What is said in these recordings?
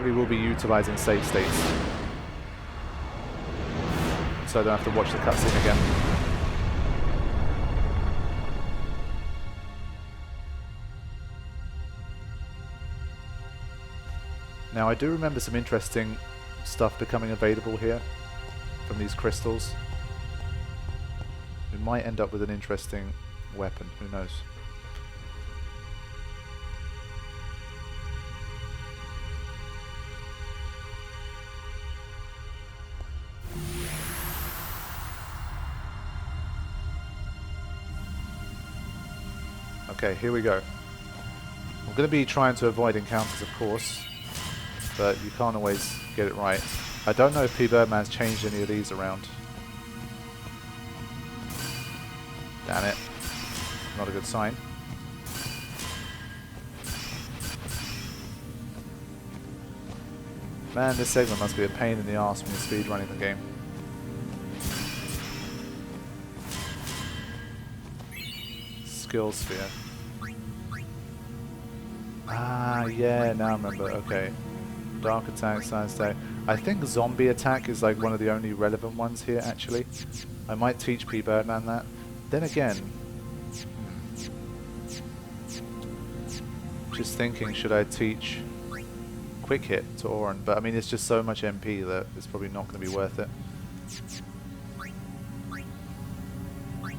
probably will be utilizing save states, so I don't have to watch the cutscene again. Now I do remember some interesting stuff becoming available here from these crystals. We might end up with an interesting weapon, who knows. Okay, here we go. I'm going to be trying to avoid encounters, of course, but you can't always get it right. I don't know if Pbirdman's changed any of these around. Damn it. Not a good sign. Man, this segment must be a pain in the arse when you're speedrunning the game. Skill sphere. Ah, yeah, now I remember. Okay. Dark attack, science attack. I think zombie attack is like one of the only relevant ones here, actually. I might teach Pbirdman that. Then again, just thinking, should I teach quick hit to Aeon? But I mean, it's just so much MP that it's probably not going to be worth it.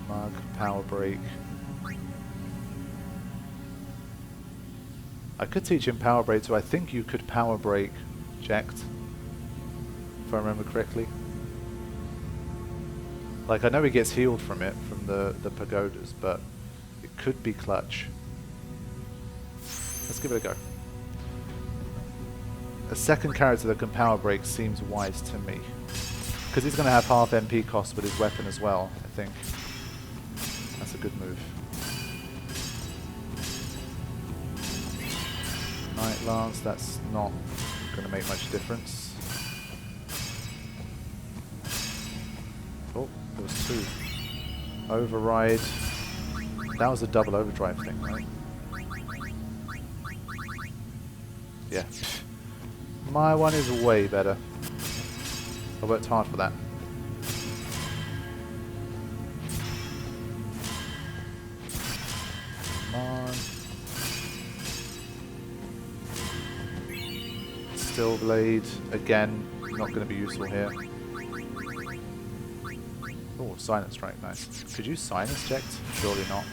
Mug, power break. I could teach him power break, so I think you could power break Jekt, if I remember correctly. Like, I know he gets healed from it, from the pagodas, but it could be clutch. Let's give it a go. A second character that can power break seems wise to me, because he's going to have half MP cost with his weapon as well, I think. That's a good move. Night Lance, that's not going to make much difference. Oh, there was two. Override. That was a double overdrive thing, right? Yeah. My one is way better. I worked hard for that. Come on. Steel Blade, again, not going to be useful here. Oh, Silent Strike, nice. Could you Silence Jekt? Surely not.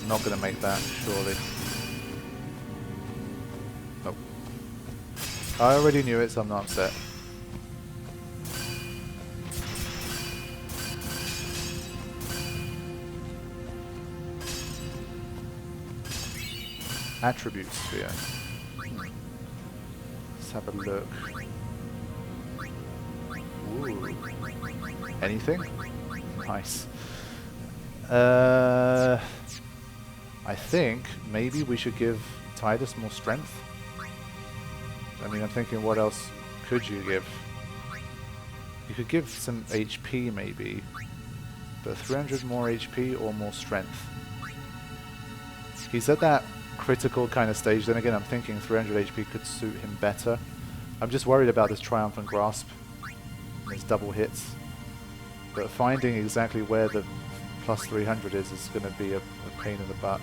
Not going to make that, surely. Nope. I already knew it, so I'm not upset. Attribute sphere. Let's have a look. Ooh. Anything? Nice. I think maybe we should give Tidus more strength. I mean, I'm thinking, what else could you give? You could give some HP maybe, but 300 more HP or more strength. He's at that critical kind of stage. Then again, I'm thinking 300 HP could suit him better. I'm just worried about this Triumphant Grasp and his double hits. But finding exactly where the plus 300 is going to be a pain in the butt.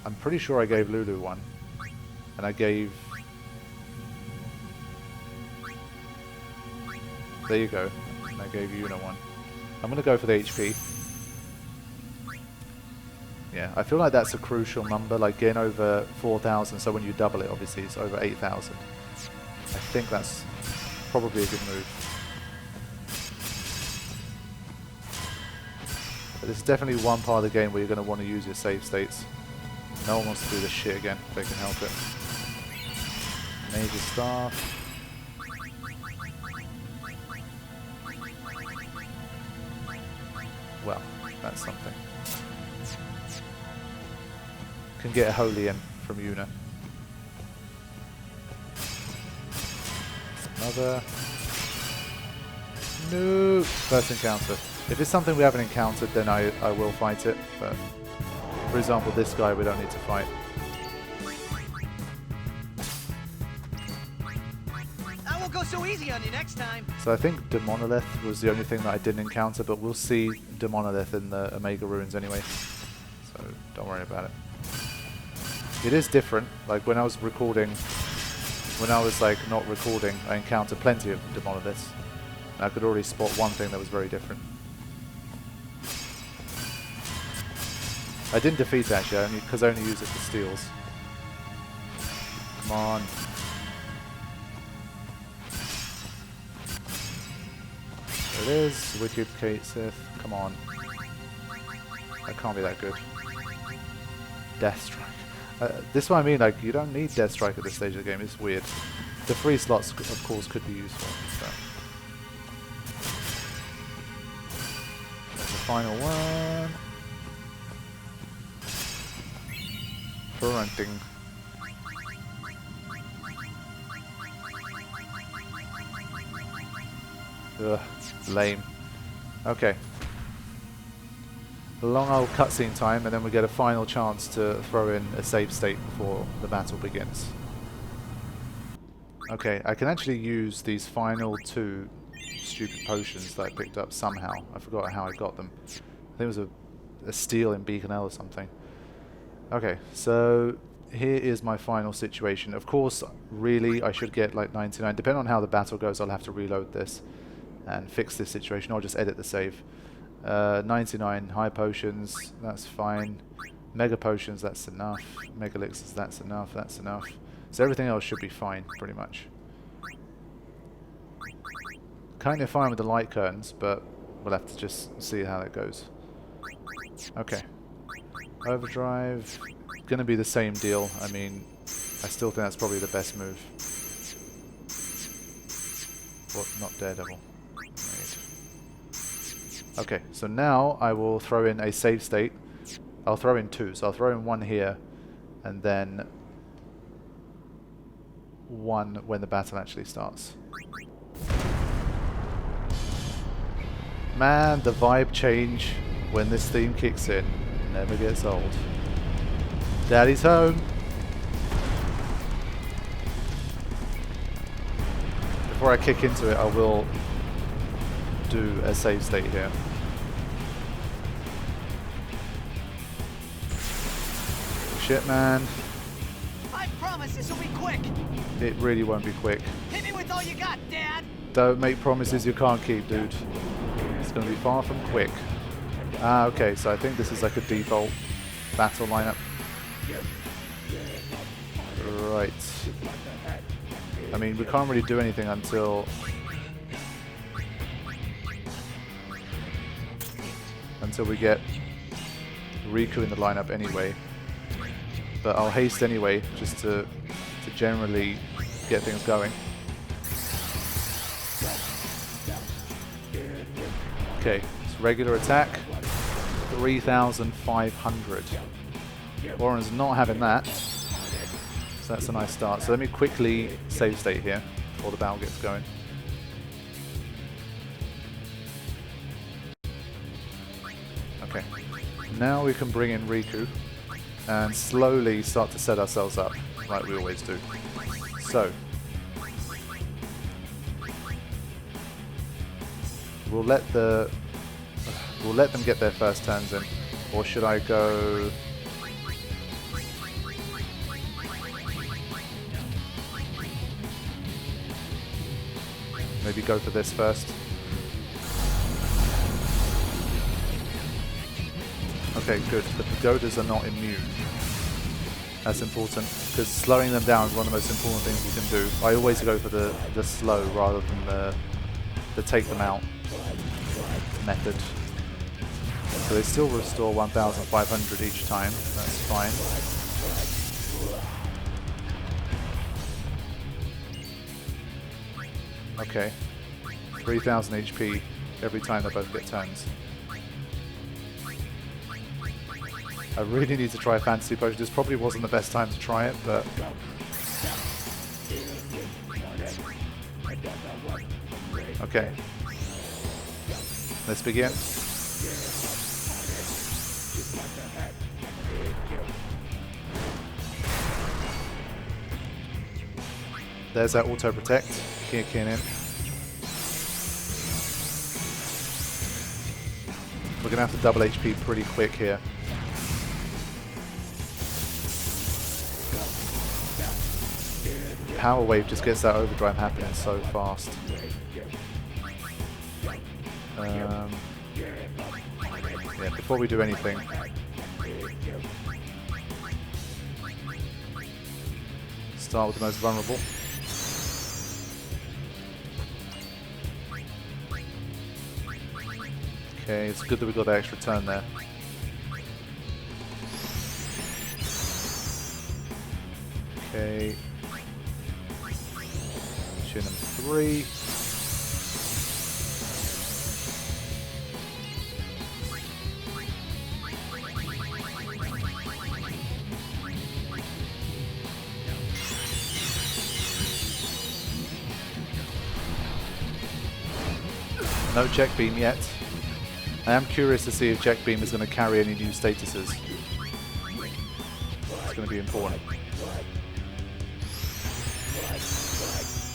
I'm pretty sure I gave Lulu one. And I gave... There you go. And I gave Yuna one. I'm going to go for the HP. Yeah, I feel like that's a crucial number, like getting over 4,000, so when you double it, obviously, it's over 8,000. I think that's probably a good move. But this is definitely one part of the game where you're going to want to use your save states. No one wants to do this shit again, if they can help it. Major Staff. Well, that's something. Can get a Holy in from Yuna. Another. No! First encounter. If it's something we haven't encountered, then I will fight it. But for example, this guy we don't need to fight. won't go so easy on you next time. So I think Demonolith was the only thing that I didn't encounter, but we'll see Demonolith in the Omega Ruins anyway. So don't worry about it. It is different. Like when I was recording, when I was like not recording, I encountered plenty of Demonoliths. And I could already spot one thing that was very different. I didn't defeat it actually, because I only used it for steals. Come on. There it is. Wicked Kate Sith. Come on. That can't be that good. Death Strike. This is what I mean, like, you don't need Death Strike at this stage of the game. It's weird. The free slots, of course, could be useful. So. That's the final one. Parenting. Ugh, lame. Okay. A long old cutscene time, and then we get a final chance to throw in a save state before the battle begins. Okay, I can actually use these final 2 stupid potions that I picked up somehow. I forgot how I got them. I think it was a steal in Beacon L or something. Okay, so here is my final situation. Of course, really, I should get like 99. Depending on how the battle goes, I'll have to reload this and fix this situation. I'll just edit the save. 99 high potions, that's fine. Mega potions, that's enough. Mega elixirs, that's enough, that's enough. So everything else should be fine, pretty much. Kind of fine with the light curtains, but we'll have to just see how that goes. Okay. Overdrive, gonna be the same deal. I mean, I still think that's probably the best move. What? Not Daredevil. Okay, so now I will throw in a save state. I'll throw in 2, so I'll throw in 1 here, and then 1 when the battle actually starts. Man, the vibe change when this theme kicks in never gets old. Daddy's home! Before I kick into it, I will do a save state here. Shit, man. I promise this will be quick. It really won't be quick. Hit me with all you got, Dad. Don't make promises you can't keep, dude. It's going to be far from quick. Ah, okay, so I think this is like a default battle lineup. Right. I mean, we can't really do anything until we get Riku in the lineup anyway. But I'll haste anyway, just to generally get things going. Okay, it's regular attack, 3,500. Warren's not having that, so that's a nice start. So let me quickly save state here before the battle gets going. Okay, now we can bring in Riku and slowly start to set ourselves up like we always do. So we'll let them get their first turns in, or should I go? Maybe go for this first. Okay, good. The pagodas are not immune. That's important, because slowing them down is one of the most important things you can do. I always go for the slow rather than the take them out method. So they still restore 1,500 each time. That's fine. Okay. 3,000 HP every time they both get turns. I really need to try a fantasy potion. This probably wasn't the best time to try it, but okay. Let's begin. There's that auto protect kicking in. We're gonna have to double HP pretty quick here. Power Wave just gets that overdrive happening so fast. Yeah, before we do anything, start with the most vulnerable. Okay, it's good that we got that extra turn there. Okay. Tune him 3. No check beam yet. I am curious to see if check beam is going to carry any new statuses. It's going to be important.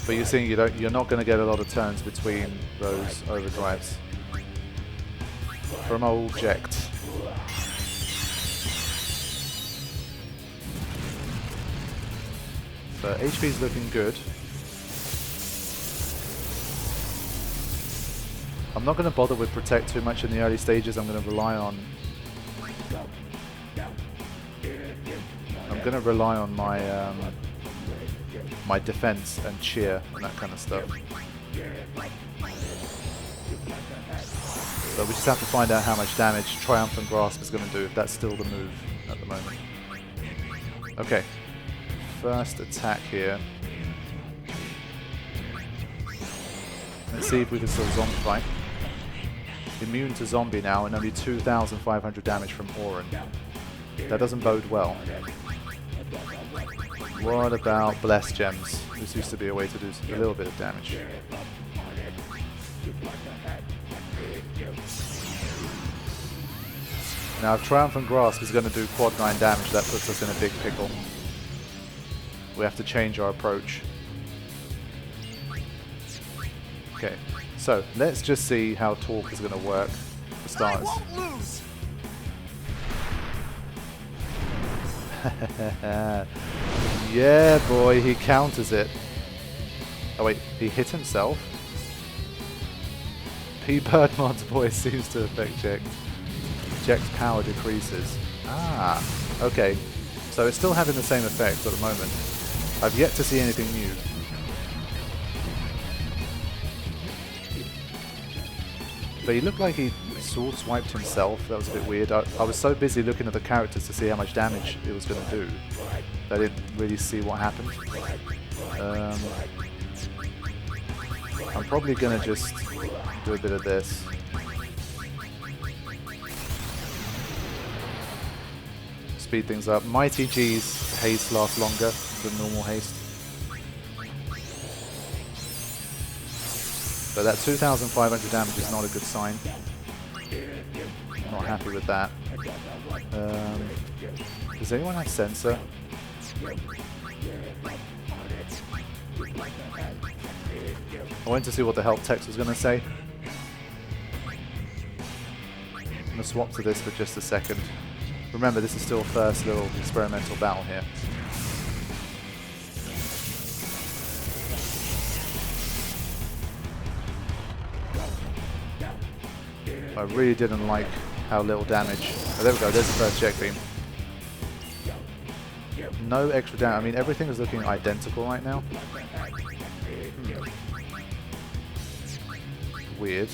But you're seeing you're not going to get a lot of turns between those overdrives. From old Ject. So HP's looking good. I'm not going to bother with Protect too much in the early stages. I'm going to rely on my my defense and cheer and that kind of stuff. But we just have to find out how much damage Triumphant Grasp is going to do, if that's still the move at the moment. Okay, first attack here. Let's see if we can still zombie fight. Immune to zombie now and only 2,500 damage from Auron. That doesn't bode well. What about Bless Gems? This used to be a way to do a little bit of damage. Now if Triumphant Grasp is going to do quad 9 damage, that puts us in a big pickle. We have to change our approach. Okay, so let's just see how Talk is going to work for starters. I won't lose. Yeah, boy, he counters it. Oh wait, he hit himself. Pbirdman's voice seems to affect Ject. Ject's power decreases. Ah, okay. So it's still having the same effect at the moment. I've yet to see anything new. But he looked like he sword swiped himself. That was a bit weird. I was so busy looking at the characters to see how much damage it was going to do that I didn't really see what happened. I'm probably going to just do a bit of this. Speed things up. Mighty G's haste lasts longer than normal haste. But that 2,500 damage is not a good sign. I'm not happy with that. Does anyone have sensor? I wanted to see what the help text was going to say. I'm going to swap to this for just a second. Remember, this is still first little experimental battle here. I really didn't like how little damage. Oh, there we go, there's the first check beam. No extra damage. I mean, everything is looking identical right now. Weird.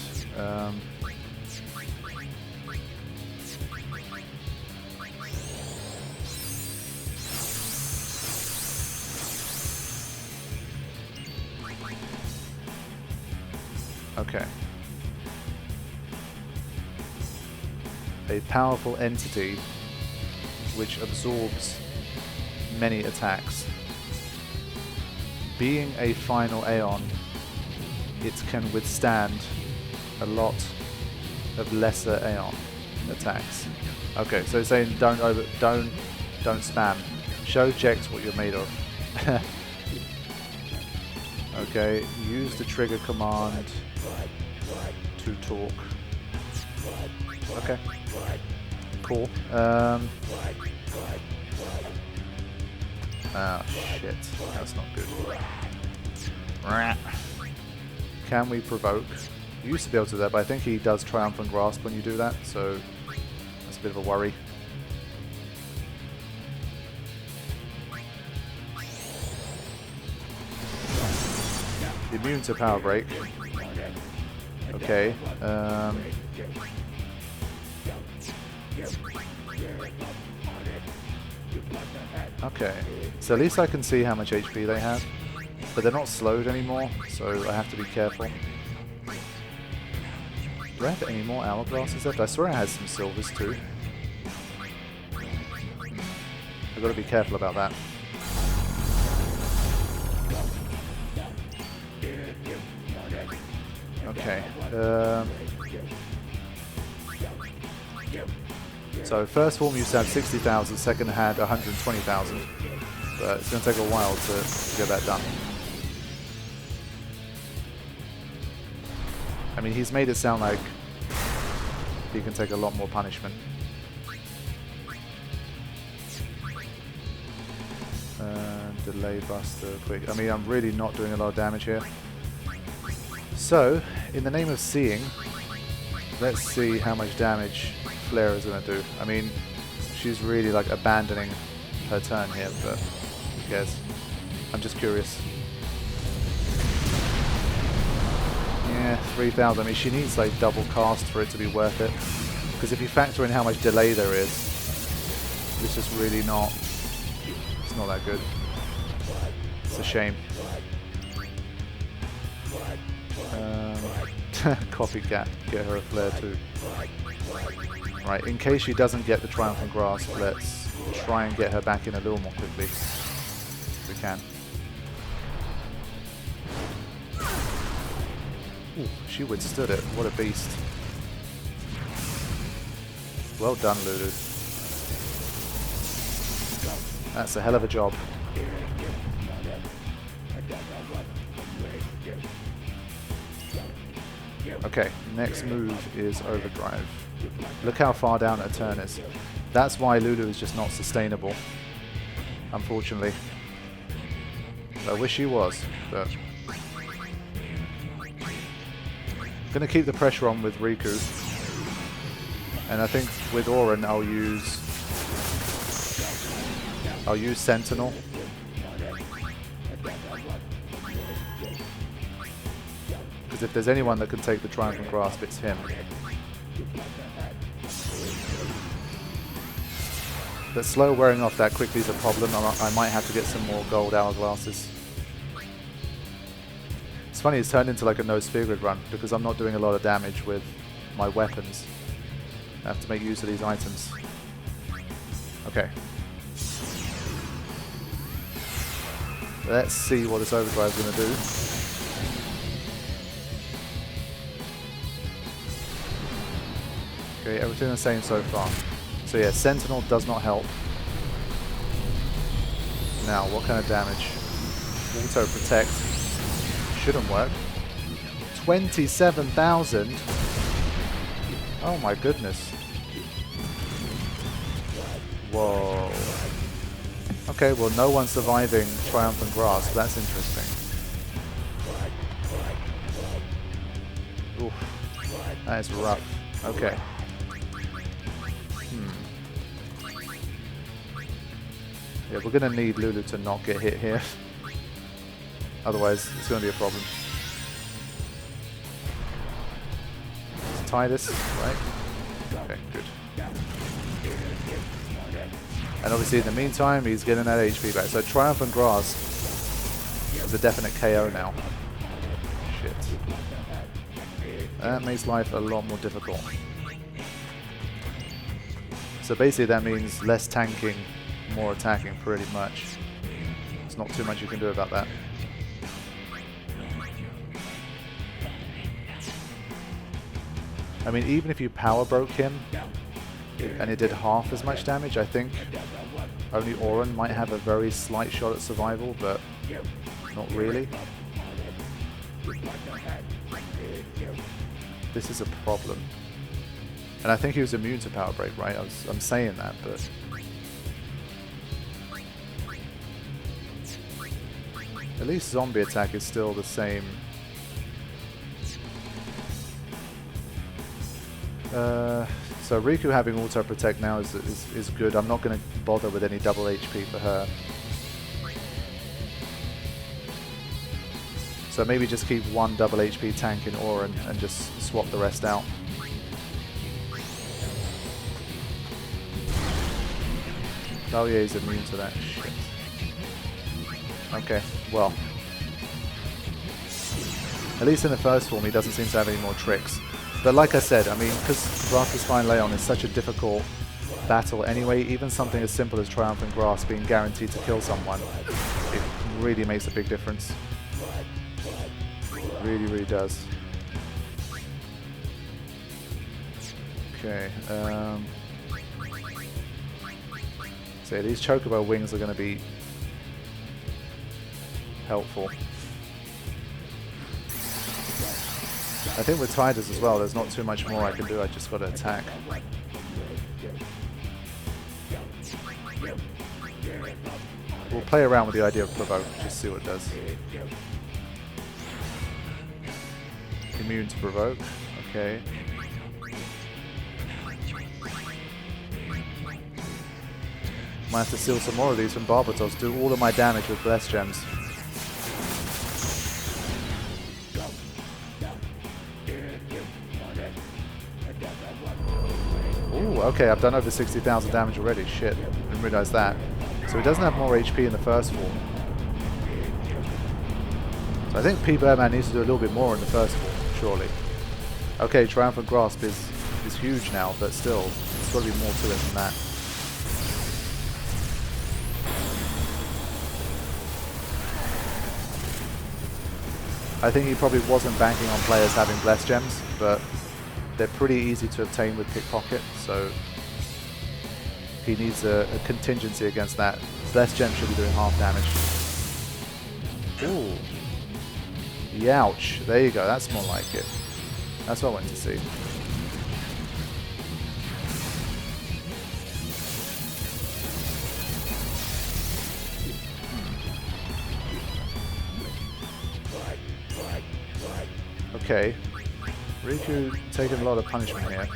Okay. A powerful entity which absorbs many attacks. Being a final Aeon, it can withstand a lot of lesser Aeon attacks. Okay, so it's saying don't spam. Show Ject what you're made of. Okay, use the trigger command to talk. Okay. Cool. Oh shit, that's not good. Can we provoke? You used to be able to do that, but I think he does Triumphant Grasp when you do that, so that's a bit of a worry. Immune to Power Break. Okay. Okay. So at least I can see how much HP they have. But they're not slowed anymore, so I have to be careful. Do I have any more hourglasses left? I swear I had some silvers too. I've got to be careful about that. Okay. So first form used to have 60,000, second had 120,000. But it's going to take a while to get that done. I mean, he's made it sound like he can take a lot more punishment. Delay buster, quick. I mean, I'm really not doing a lot of damage here. So, in the name of seeing, let's see how much damage Flare is going to do. I mean, she's really like abandoning her turn here, but who cares? I'm just curious. Yeah, 3,000. I mean, she needs like double cast for it to be worth it. Because if you factor in how much delay there is, it's just really not. It's not that good. It's a shame. Copycat, get her a flare too. Right, in case she doesn't get the Triumphant Grasp, let's try and get her back in a little more quickly. If we can. Ooh, she withstood it. What a beast. Well done, Lulu. That's a hell of a job. Okay, next move is Overdrive. Look how far down her turn is. That's why Lulu is just not sustainable, unfortunately. I wish she was, but... I'm going to keep the pressure on with Riku. And I think with Auron I'll use Sentinel. Because if there's anyone that can take the Triumphant Grasp, it's him. But slow wearing off that quickly is a problem. I might have to get some more gold hourglasses. It's funny, it's turned into like a no spear grid run because I'm not doing a lot of damage with my weapons. I have to make use of these items. Okay. Let's see what this overdrive is going to do. Okay, everything the same so far. So yeah, Sentinel does not help. Now, what kind of damage? Auto Protect. Shouldn't work. 27,000? Oh my goodness. Whoa. Okay, well no one's surviving Triumphant Grasp. That's interesting. Oof. That is rough. Okay. Yeah, we're going to need Lulu to not get hit here. Otherwise, it's going to be a problem. Let's tie this, right? Okay, good. And obviously, in the meantime, he's getting that HP back. So Triumphant Grasp is a definite KO now. Shit. That makes life a lot more difficult. So basically, that means less tanking, more attacking, pretty much. There's not too much you can do about that. I mean, even if you power broke him and it did half as much damage, I think only Auron might have a very slight shot at survival, but not really. This is a problem. And I think he was immune to Power Break, right? I'm saying that, but... At least zombie attack is still the same. So Riku having auto protect now is good. I'm not going to bother with any double HP for her. So maybe just keep one double HP tank in Aura and just swap the rest out. Oh yeah, he's immune to that shit. Okay, well. At least in the first form he doesn't seem to have any more tricks. But like I said, I mean, because Braska's Fine Aeon is such a difficult battle anyway, even something as simple as Triumphant Grasp being guaranteed to kill someone, it really makes a big difference. Really, really does. Okay, so yeah, these Chocobo wings are going to be helpful. I think with Tidus as well, there's not too much more I can do, I just got to attack. We'll play around with the idea of Provoke, just see what it does. Immune to Provoke, okay. Might have to steal some more of these from Barbatos, do all of my damage with Bless Gems. Ooh, okay, I've done over 60,000 damage already, shit, didn't realise that. So he doesn't have more HP in the first form. So I think Pbirdman needs to do a little bit more in the first form, surely. Okay, Triumphant Grasp is huge now, but still, there's got to be more to it than that. I think he probably wasn't banking on players having Bless Gems, but they're pretty easy to obtain with Pickpocket, so he needs a contingency against that. Bless Gem should be doing half damage. Ooh. Youch. There you go, that's more like it. That's what I wanted to see. Okay. Riku taking a lot of punishment here.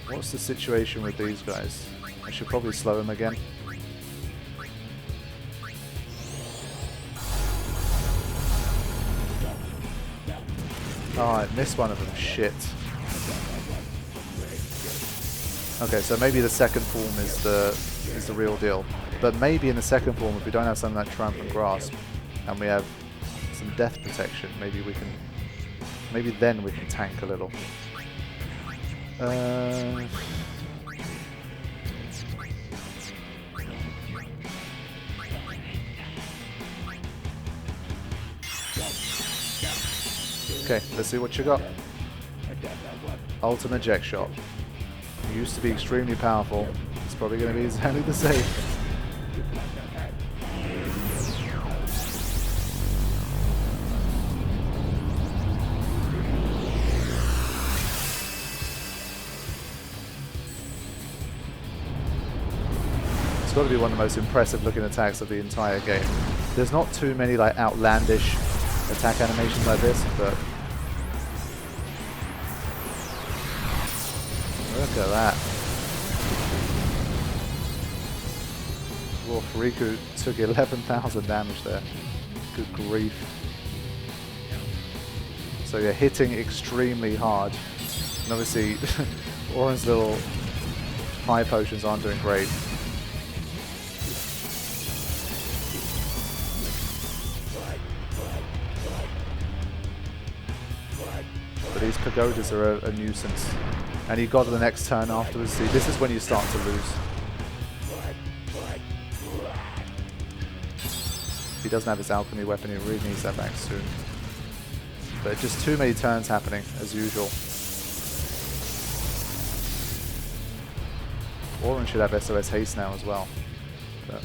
What's the situation with these guys? I should probably slow him again. Oh, I missed one of them. Shit. Okay, so maybe the second form is the real deal. But maybe in the second form, if we don't have something like Triumphant Grasp, and we have some death protection, maybe then we can tank a little. Okay, let's see what you got. Ultimate Eject Shot. Used to be extremely powerful. It's probably going to be exactly the same. It's got to be one of the most impressive looking attacks of the entire game. There's not too many like outlandish attack animations like this, but look at that. Wolf Riku took 11,000 damage there. Good grief. So you're hitting extremely hard. And obviously, Auron's little fire potions aren't doing great. But these pagodas are a nuisance. And he got to the next turn afterwards. See, this is when you start to lose. He doesn't have his alchemy weapon, he really needs that back soon. But just too many turns happening, as usual. Auron should have SOS haste now as well. But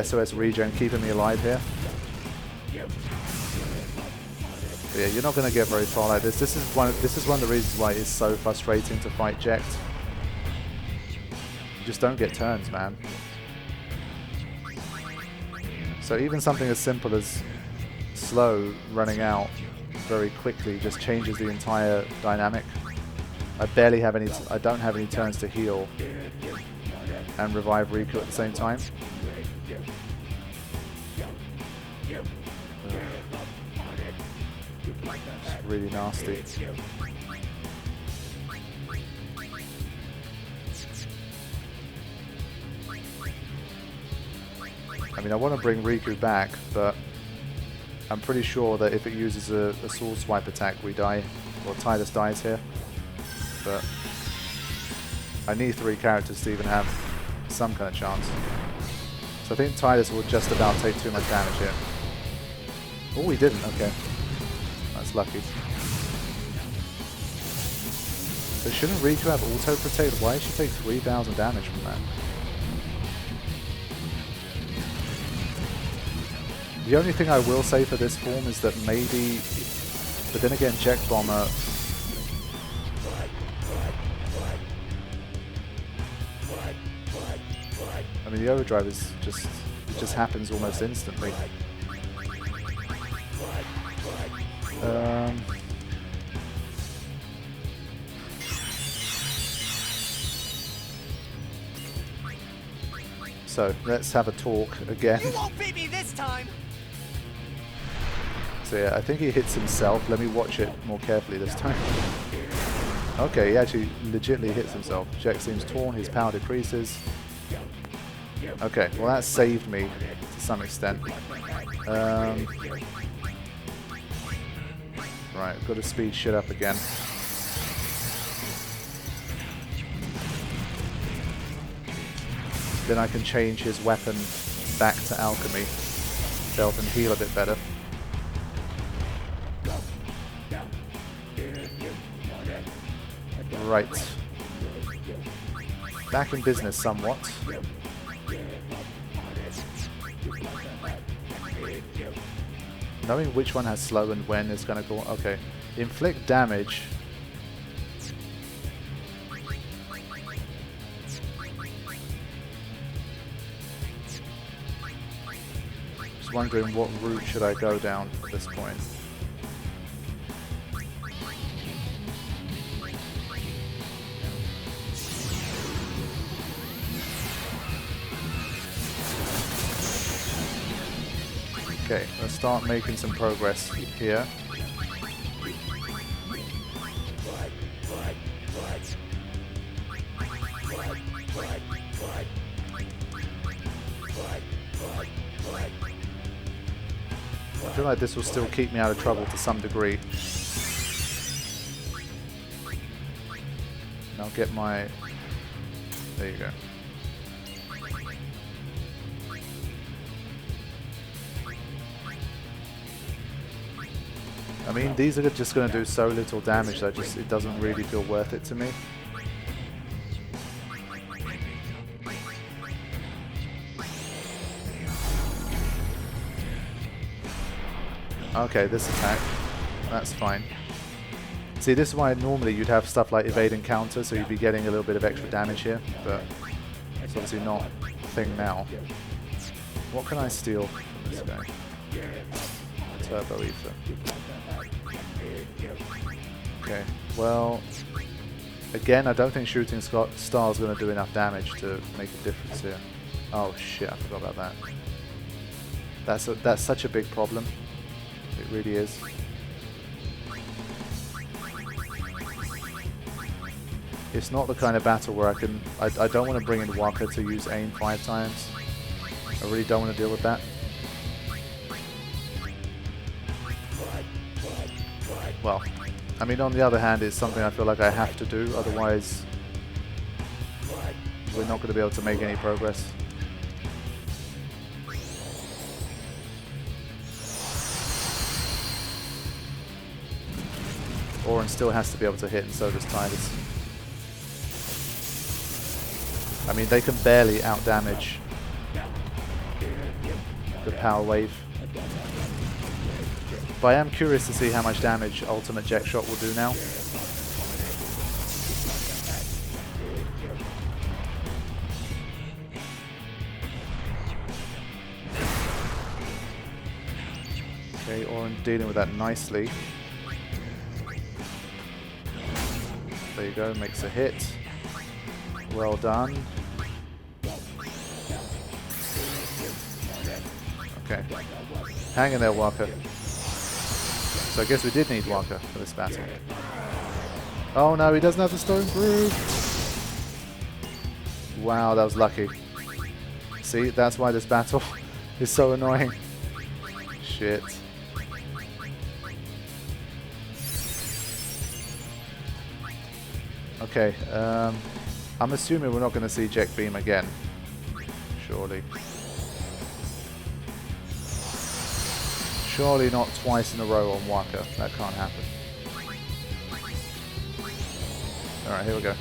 SOS regen keeping me alive here. But yeah, you're not going to get very far like this. This is one of the reasons why it's so frustrating to fight Jekt. You just don't get turns, man. So even something as simple as slow running out very quickly just changes the entire dynamic. I don't have any turns to heal and revive Riku at the same time. It's really nasty. I mean, I want to bring Riku back, but I'm pretty sure that if it uses a sword swipe attack, we die. Or Tidus dies here. But I need 3 characters to even have some kind of chance. So I think Tidus will just about take too much damage here. Oh, he didn't. Okay. That's lucky. So shouldn't Riku have auto protect? Why did she take 3,000 damage from that? The only thing I will say for this form is that maybe, but then again, Jekt Bomber. I mean, the overdrive is just happens almost instantly. So let's have a talk again. You won't beat me this time. So yeah, I think he hits himself. Let me watch it more carefully this time. Okay, he actually legitimately hits himself. Jekt seems torn, his power decreases. Okay, well that saved me to some extent. Right, got to speed shit up again. Then I can change his weapon back to alchemy to help him heal a bit better. Right. Back in business somewhat. Knowing which one has slow and when is going to go... Okay. Inflict damage. Just wondering what route should I go down at this point. Okay, let's start making some progress here. I feel like this will still keep me out of trouble to some degree. And I'll get my... There you go. I mean, these are just going to do so little damage that it doesn't really feel worth it to me. Okay, this attack. That's fine. See, this is why normally you'd have stuff like evade and counter, so you'd be getting a little bit of extra damage here, but it's obviously not a thing now. What can I steal from this guy? Turbo Ether. Okay, well, again, I don't think shooting star is going to do enough damage to make a difference here. Oh shit, I forgot about that. That's such a big problem. It really is. It's not the kind of battle where I don't want to bring in Waka to use Aeon 5 times. I really don't want to deal with that. Well, I mean, on the other hand, it's something I feel like I have to do, otherwise we're not going to be able to make any progress. Oren still has to be able to hit, and so does Tidus. I mean, they can barely out-damage the Power Wave. But I am curious to see how much damage Ultimate Jet Shot will do now. Okay, Oren dealing with that nicely. There you go, makes a hit. Well done. Okay. Hang in there, Walker. So I guess we did need Walker for this battle. Oh no, he doesn't have the Stone Brew! Wow, that was lucky. See, that's why this battle is so annoying. Shit. Okay, I'm assuming we're not going to see Jet Beam again. Surely. Surely not twice in a row on Waka. That can't happen. Alright, here we go.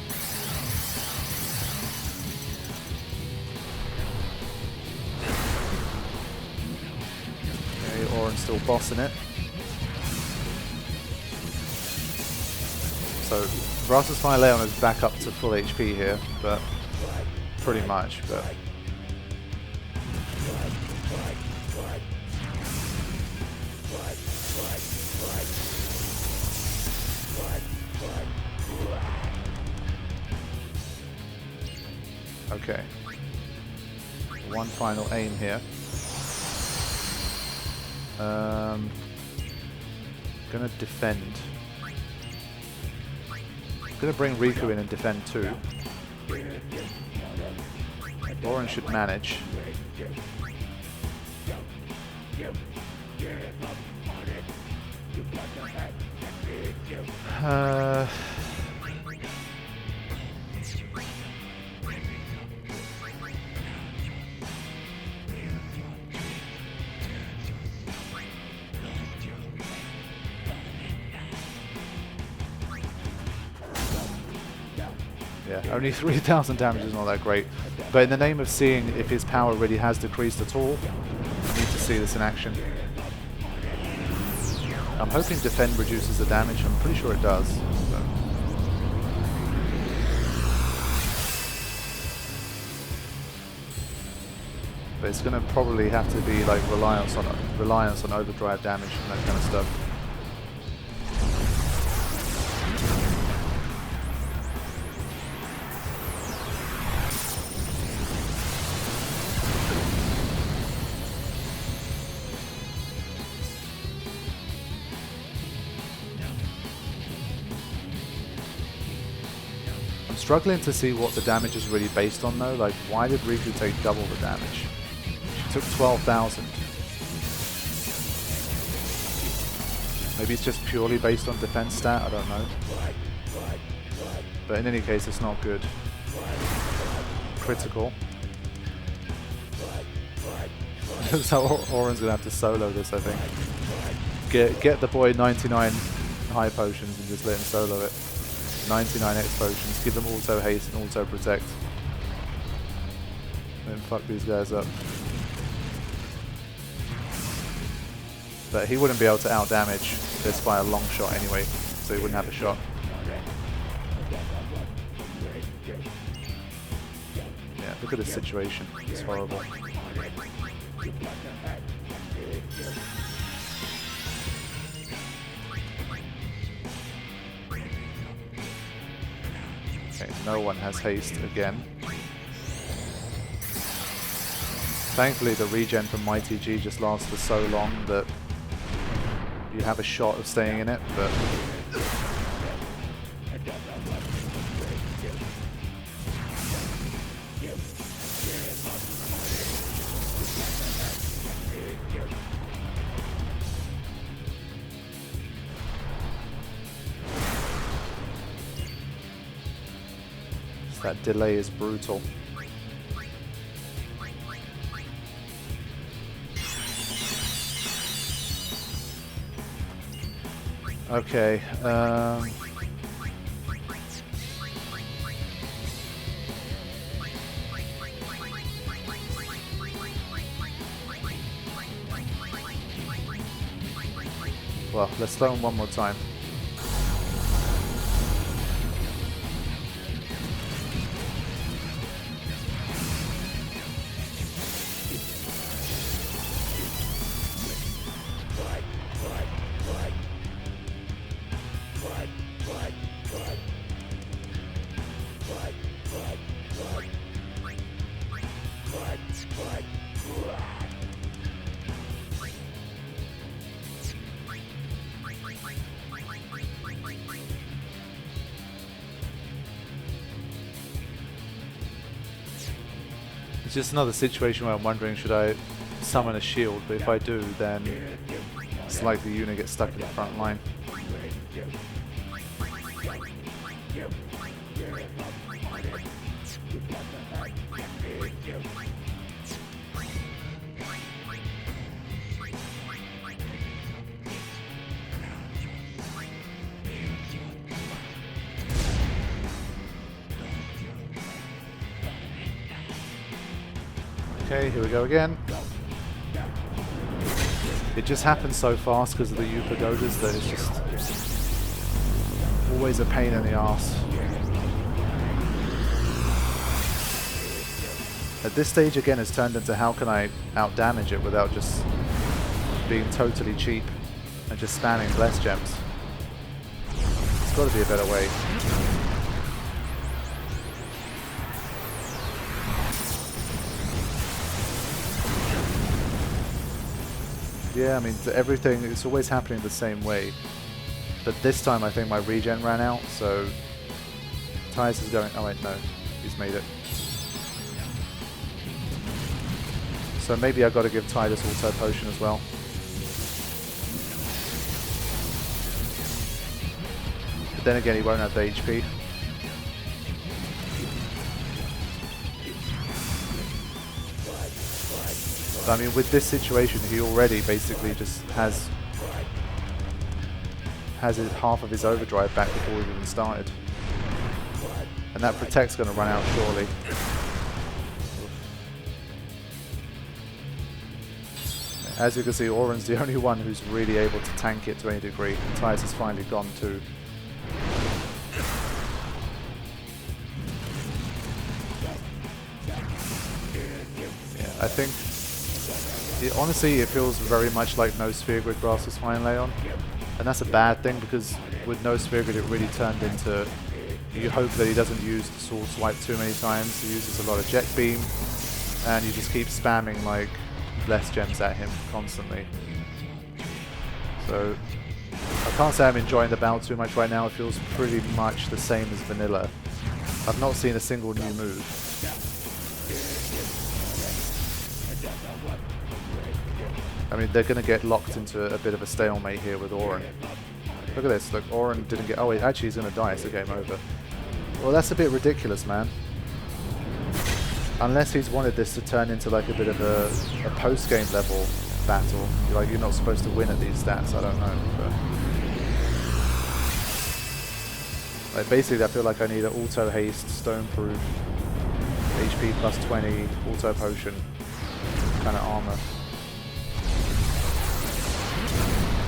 Okay, Oren's still bossing it. So, Braska's Fire Aeon is back up to full HP here, but pretty much, but... Okay. One final aim here. Gonna defend. Gonna bring Riku in and defend too. Oren should manage. Yeah, only 3,000 damage is not that great. But in the name of seeing if his power really has decreased at all, we need to see this in action. I'm hoping Defend reduces the damage. I'm pretty sure it does. So. But it's going to probably have to be like reliance on overdrive damage and that kind of stuff. Struggling to see what the damage is really based on though. Like, why did Riku take double the damage? She took 12,000. Maybe it's just purely based on defense stat, I don't know. But in any case, it's not good. Critical. So Oren's gonna have to solo this, I think. Get the boy 99 high potions and just let him solo it. 99 X potions, give them auto haste and auto protect. Then fuck these guys up. But he wouldn't be able to out damage this by a long shot anyway, so he wouldn't have a shot. Yeah, look at this situation, it's horrible. Okay, no one has haste again. Thankfully the regen from Mighty G just lasts for so long that you have a shot of staying in it, but... that delay is brutal. Okay. Well, let's slow him one more time. It's just another situation where I'm wondering, should I summon a shield? But if I do, then it's like the unit gets stuck in the front line. Okay, here we go again. It just happens so fast because of the U pagodas that it's just always a pain in the arse. At this stage again it's turned into how can I out damage it without just being totally cheap and just spamming bless gems. There's got to be a better way. Yeah, I mean, everything, it's always happening the same way. But this time I think my regen ran out, so Tyus is going, oh wait, no, he's made it. So maybe I've got to give Tyus auto potion as well. But then again, he won't have the HP. I mean, with this situation, he already basically just has half of his overdrive back before we've even started. And that protect's going to run out surely. As you can see, Auron's the only one who's really able to tank it to any degree. Tyus has finally gone too. Yeah, I think... honestly, it feels very much like no Sphere Grid Braska's Fine Aeon, and that's a bad thing because with no Sphere Grid it really turned into, you hope that he doesn't use the Sword Swipe too many times. He uses a lot of Jet Beam, and you just keep spamming like bless gems at him constantly. So I can't say I'm enjoying the battle too much right now. It feels pretty much the same as vanilla. I've not seen a single new move. I mean, they're going to get locked into a bit of a stalemate here with Auron. Look at this. Look, Auron didn't get... Oh, wait, actually, he's going to die. It's a game over. Well, that's a bit ridiculous, man. Unless he's wanted this to turn into like a bit of a post-game level battle. Like, you're not supposed to win at these stats. I don't know. But like, basically, I feel like I need an auto haste, stone proof, HP plus 20, auto potion kind of armor.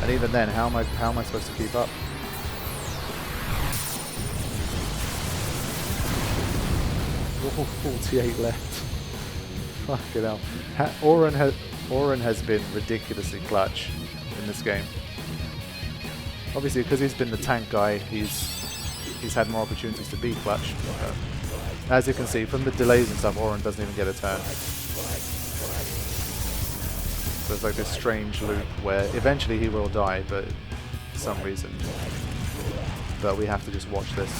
And even then, how am I supposed to keep up? Oh, 48 left. Fucking hell. Auron has been ridiculously clutch in this game. Obviously, because he's been the tank guy, he's had more opportunities to be clutch. As you can see, from the delays and stuff, Auron doesn't even get a turn. So it's like this strange loop where eventually he will die, but for some reason. But we have to just watch this.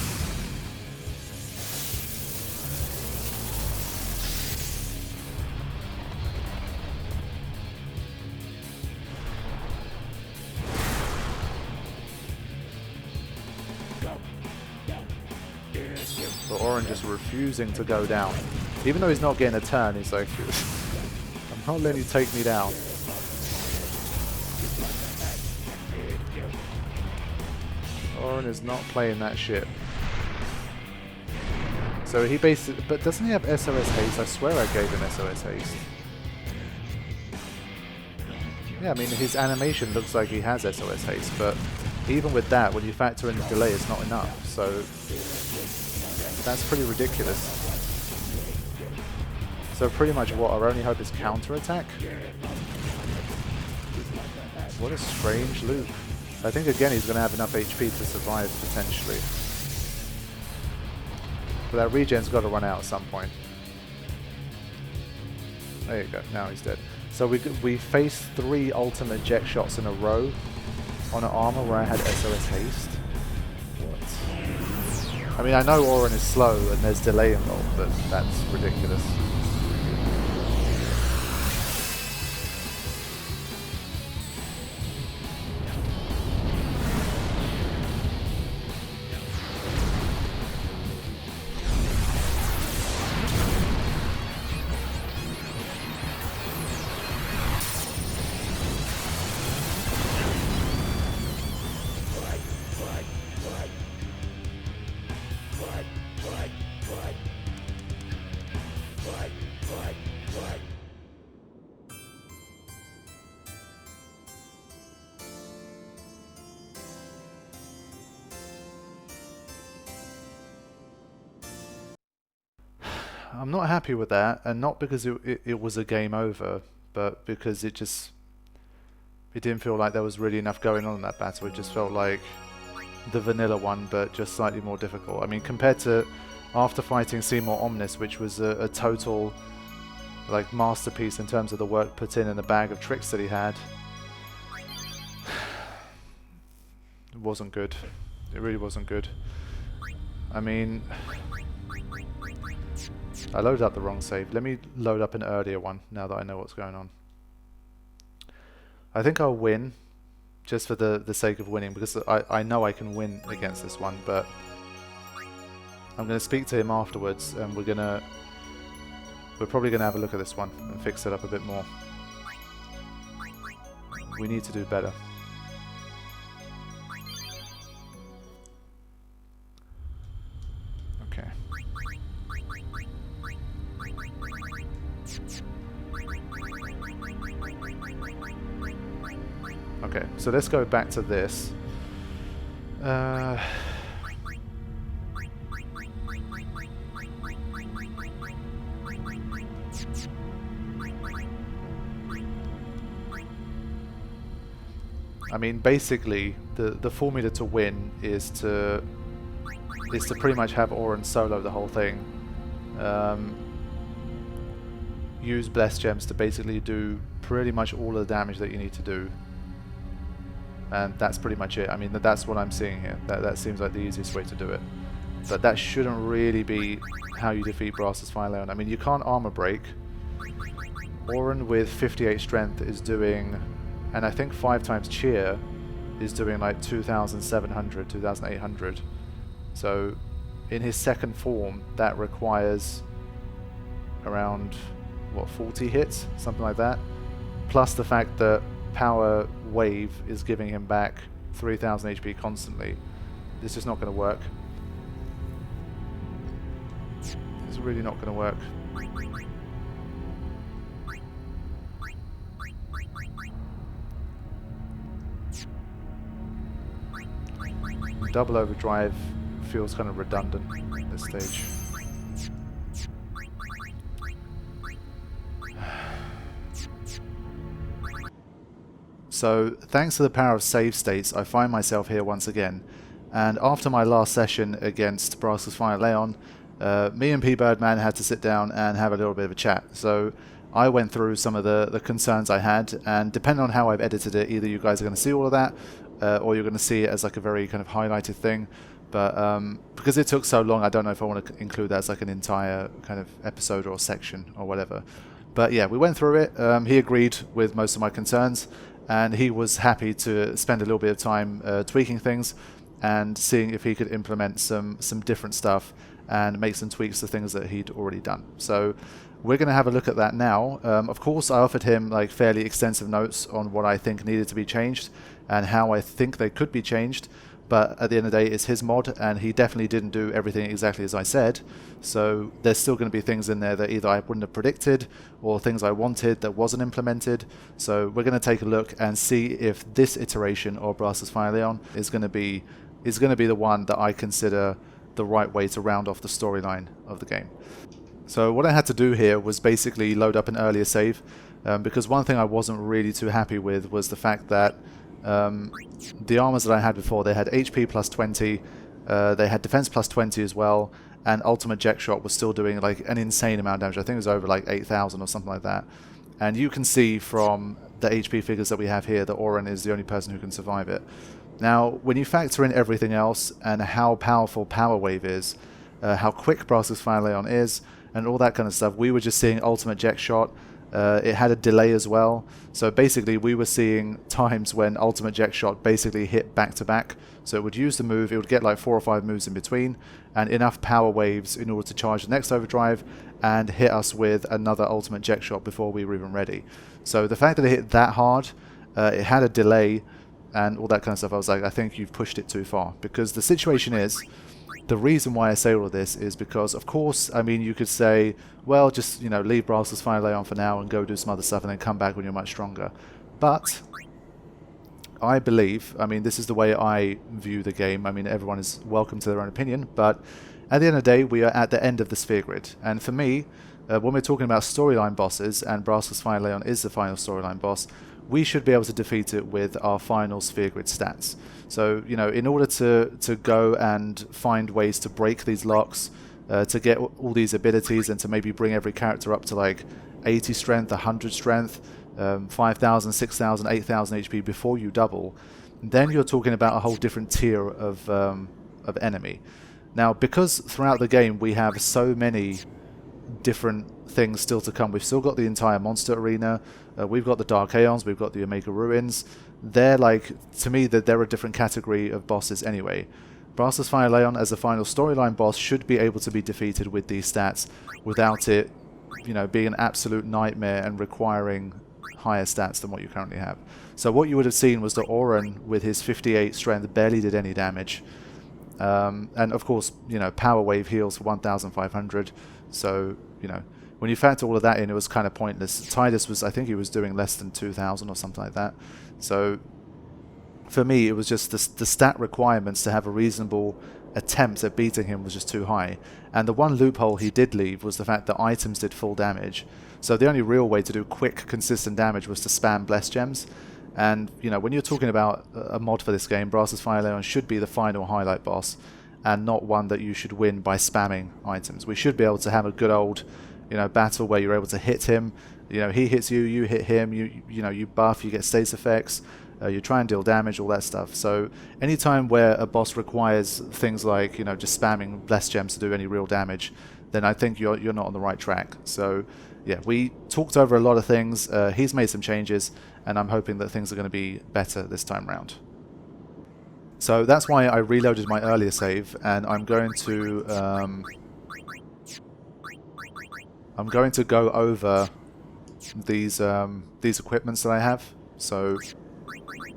But Auron just refusing to go down. Even though he's not getting a turn, he's like, I'm not letting you take me down. Oren is not playing that shit. So he basically... But doesn't he have SOS haste? I swear I gave him SOS haste. Yeah, I mean, his animation looks like he has SOS haste, but even with that, when you factor in the delay, it's not enough. So that's pretty ridiculous. So pretty much what? Our only hope is counterattack? What a strange loop. I think again he's going to have enough HP to survive, potentially. But that regen's got to run out at some point. There you go, now he's dead. So we faced 3 ultimate jet shots in a row on an armor where I had SOS haste. What? I mean, I know Oren is slow and there's delay involved, but that's ridiculous. I'm not happy with that, and not because it was a game over, but because it didn't feel like there was really enough going on in that battle. It just felt like the vanilla one, but just slightly more difficult. I mean, compared to after fighting Seymour Omnis, which was a total like masterpiece in terms of the work put in and the bag of tricks that he had, it wasn't good. It really wasn't good. I mean, I loaded up the wrong save. Let me load up an earlier one now that I know what's going on. I think I'll win, just for the sake of winning, because I know I can win against this one, but I'm going to speak to him afterwards, and we're probably going to have a look at this one and fix it up a bit more. We need to do better. Okay. Okay, so let's go back to this. I mean, basically, the formula to win is to pretty much have Oren solo the whole thing. Use Blessed Gems to basically do pretty much all of the damage that you need to do. And that's pretty much it. I mean, that's what I'm seeing here. That seems like the easiest way to do it. But that shouldn't really be how you defeat Braska's Fire Leon. I mean, you can't armor break. Oren with 58 strength is doing, and I think 5 times cheer is doing like 2,700, 2,800. So in his second form, that requires around, what, 40 hits? Something like that. Plus the fact that Power Wave is giving him back 3,000 HP constantly. This is not going to work. It's really not going to work. Double overdrive feels kind of redundant at this stage. So, thanks to the power of save states, I find myself here once again. And after my last session against Braska's Fire Leon, me and Pbirdman had to sit down and have a little bit of a chat. So, I went through some of the concerns I had, and depending on how I've edited it, either you guys are going to see all of that, or you're going to see it as like a very kind of highlighted thing. But because it took so long, I don't know if I want to include that as like an entire kind of episode or section or whatever. But yeah, we went through it. He agreed with most of my concerns, and he was happy to spend a little bit of time tweaking things and seeing if he could implement some different stuff and make some tweaks to things that he'd already done. So we're going to have a look at that now. Of course, I offered him like fairly extensive notes on what I think needed to be changed and how I think they could be changed. but at the end of the day it's his mod, and he definitely didn't do everything exactly as I said, so there's still going to be things in there that either I wouldn't have predicted or things I wanted that wasn't implemented. So we're going to take a look and see if this iteration of Braska's Fire Aeon is going to be the one that I consider the right way to round off the storyline of the game. So what I had to do here was basically load up an earlier save, because one thing I wasn't really too happy with was the fact that the armors that I had before, they had HP plus 20, they had defense plus 20 as well, and ultimate jet shot was still doing like an insane amount of damage. I think it was over like 8,000 or something like that. And you can see from the HP figures that we have here that Auron is the only person who can survive it. Now, when you factor in everything else and how powerful Power Wave is, how quick Braska's Fire Aeon is, and all that kind of stuff, we were just seeing ultimate jet shot. It had a delay as well, so basically we were seeing times when ultimate jet shot basically hit back to back. So it would use the move, it would get like 4 or 5 moves in between, and enough power waves in order to charge the next overdrive and hit us with another ultimate jet shot before we were even ready. So the fact that it hit that hard, it had a delay and all that kind of stuff, I was like, I think you've pushed it too far. Because the situation is, the reason why I say all of this is because, of course, I mean, you could say, well, just, you know, leave Braska's Fire Aeon for now and go do some other stuff and then come back when you're much stronger. But I believe, I mean, this is the way I view the game. I mean, everyone is welcome to their own opinion, but at the end of the day, we are at the end of the sphere grid. And for me, when we're talking about storyline bosses, and Braska's Fire Aeon is the final storyline boss, we should be able to defeat it with our final sphere grid stats. So, you know, in order to go and find ways to break these locks, to get all these abilities and to maybe bring every character up to like 80 strength, 100 strength, 5,000, 6,000, 8,000 HP before you double, then you're talking about a whole different tier of enemy. Now, because throughout the game we have so many different things still to come, we've still got the entire monster arena, we've got the Dark Aeons, we've got the Omega Ruins. They're like, to me, that they're a different category of bosses anyway. Braska's Fire Aeon as a final storyline boss should be able to be defeated with these stats without it, you know, being an absolute nightmare and requiring higher stats than what you currently have. So what you would have seen was that Auron, with his 58 strength, barely did any damage. And of course, you know, Power Wave heals for 1,500. So, you know, when you factor all of that in, it was kind of pointless. Tidus was, I think he was doing less than 2,000 or something like that. So for me, it was just the stat requirements to have a reasonable attempt at beating him was just too high. And the one loophole he did leave was the fact that items did full damage. So the only real way to do quick, consistent damage was to spam Bless Gems. And, you know, when you're talking about a mod for this game, Braska's Fire Aeon should be the final highlight boss, and not one that you should win by spamming items. We should be able to have a good old, you know, battle where you're able to hit him. You know, he hits you, you hit him. You know, you buff, you get status effects. You try and deal damage, all that stuff. So anytime where a boss requires things like, you know, just spamming Bless Gems to do any real damage, then I think you're not on the right track. So yeah, we talked over a lot of things. He's made some changes, and I'm hoping that things are going to be better this time round. So that's why I reloaded my earlier save, and I'm going to go over these equipments that I have. So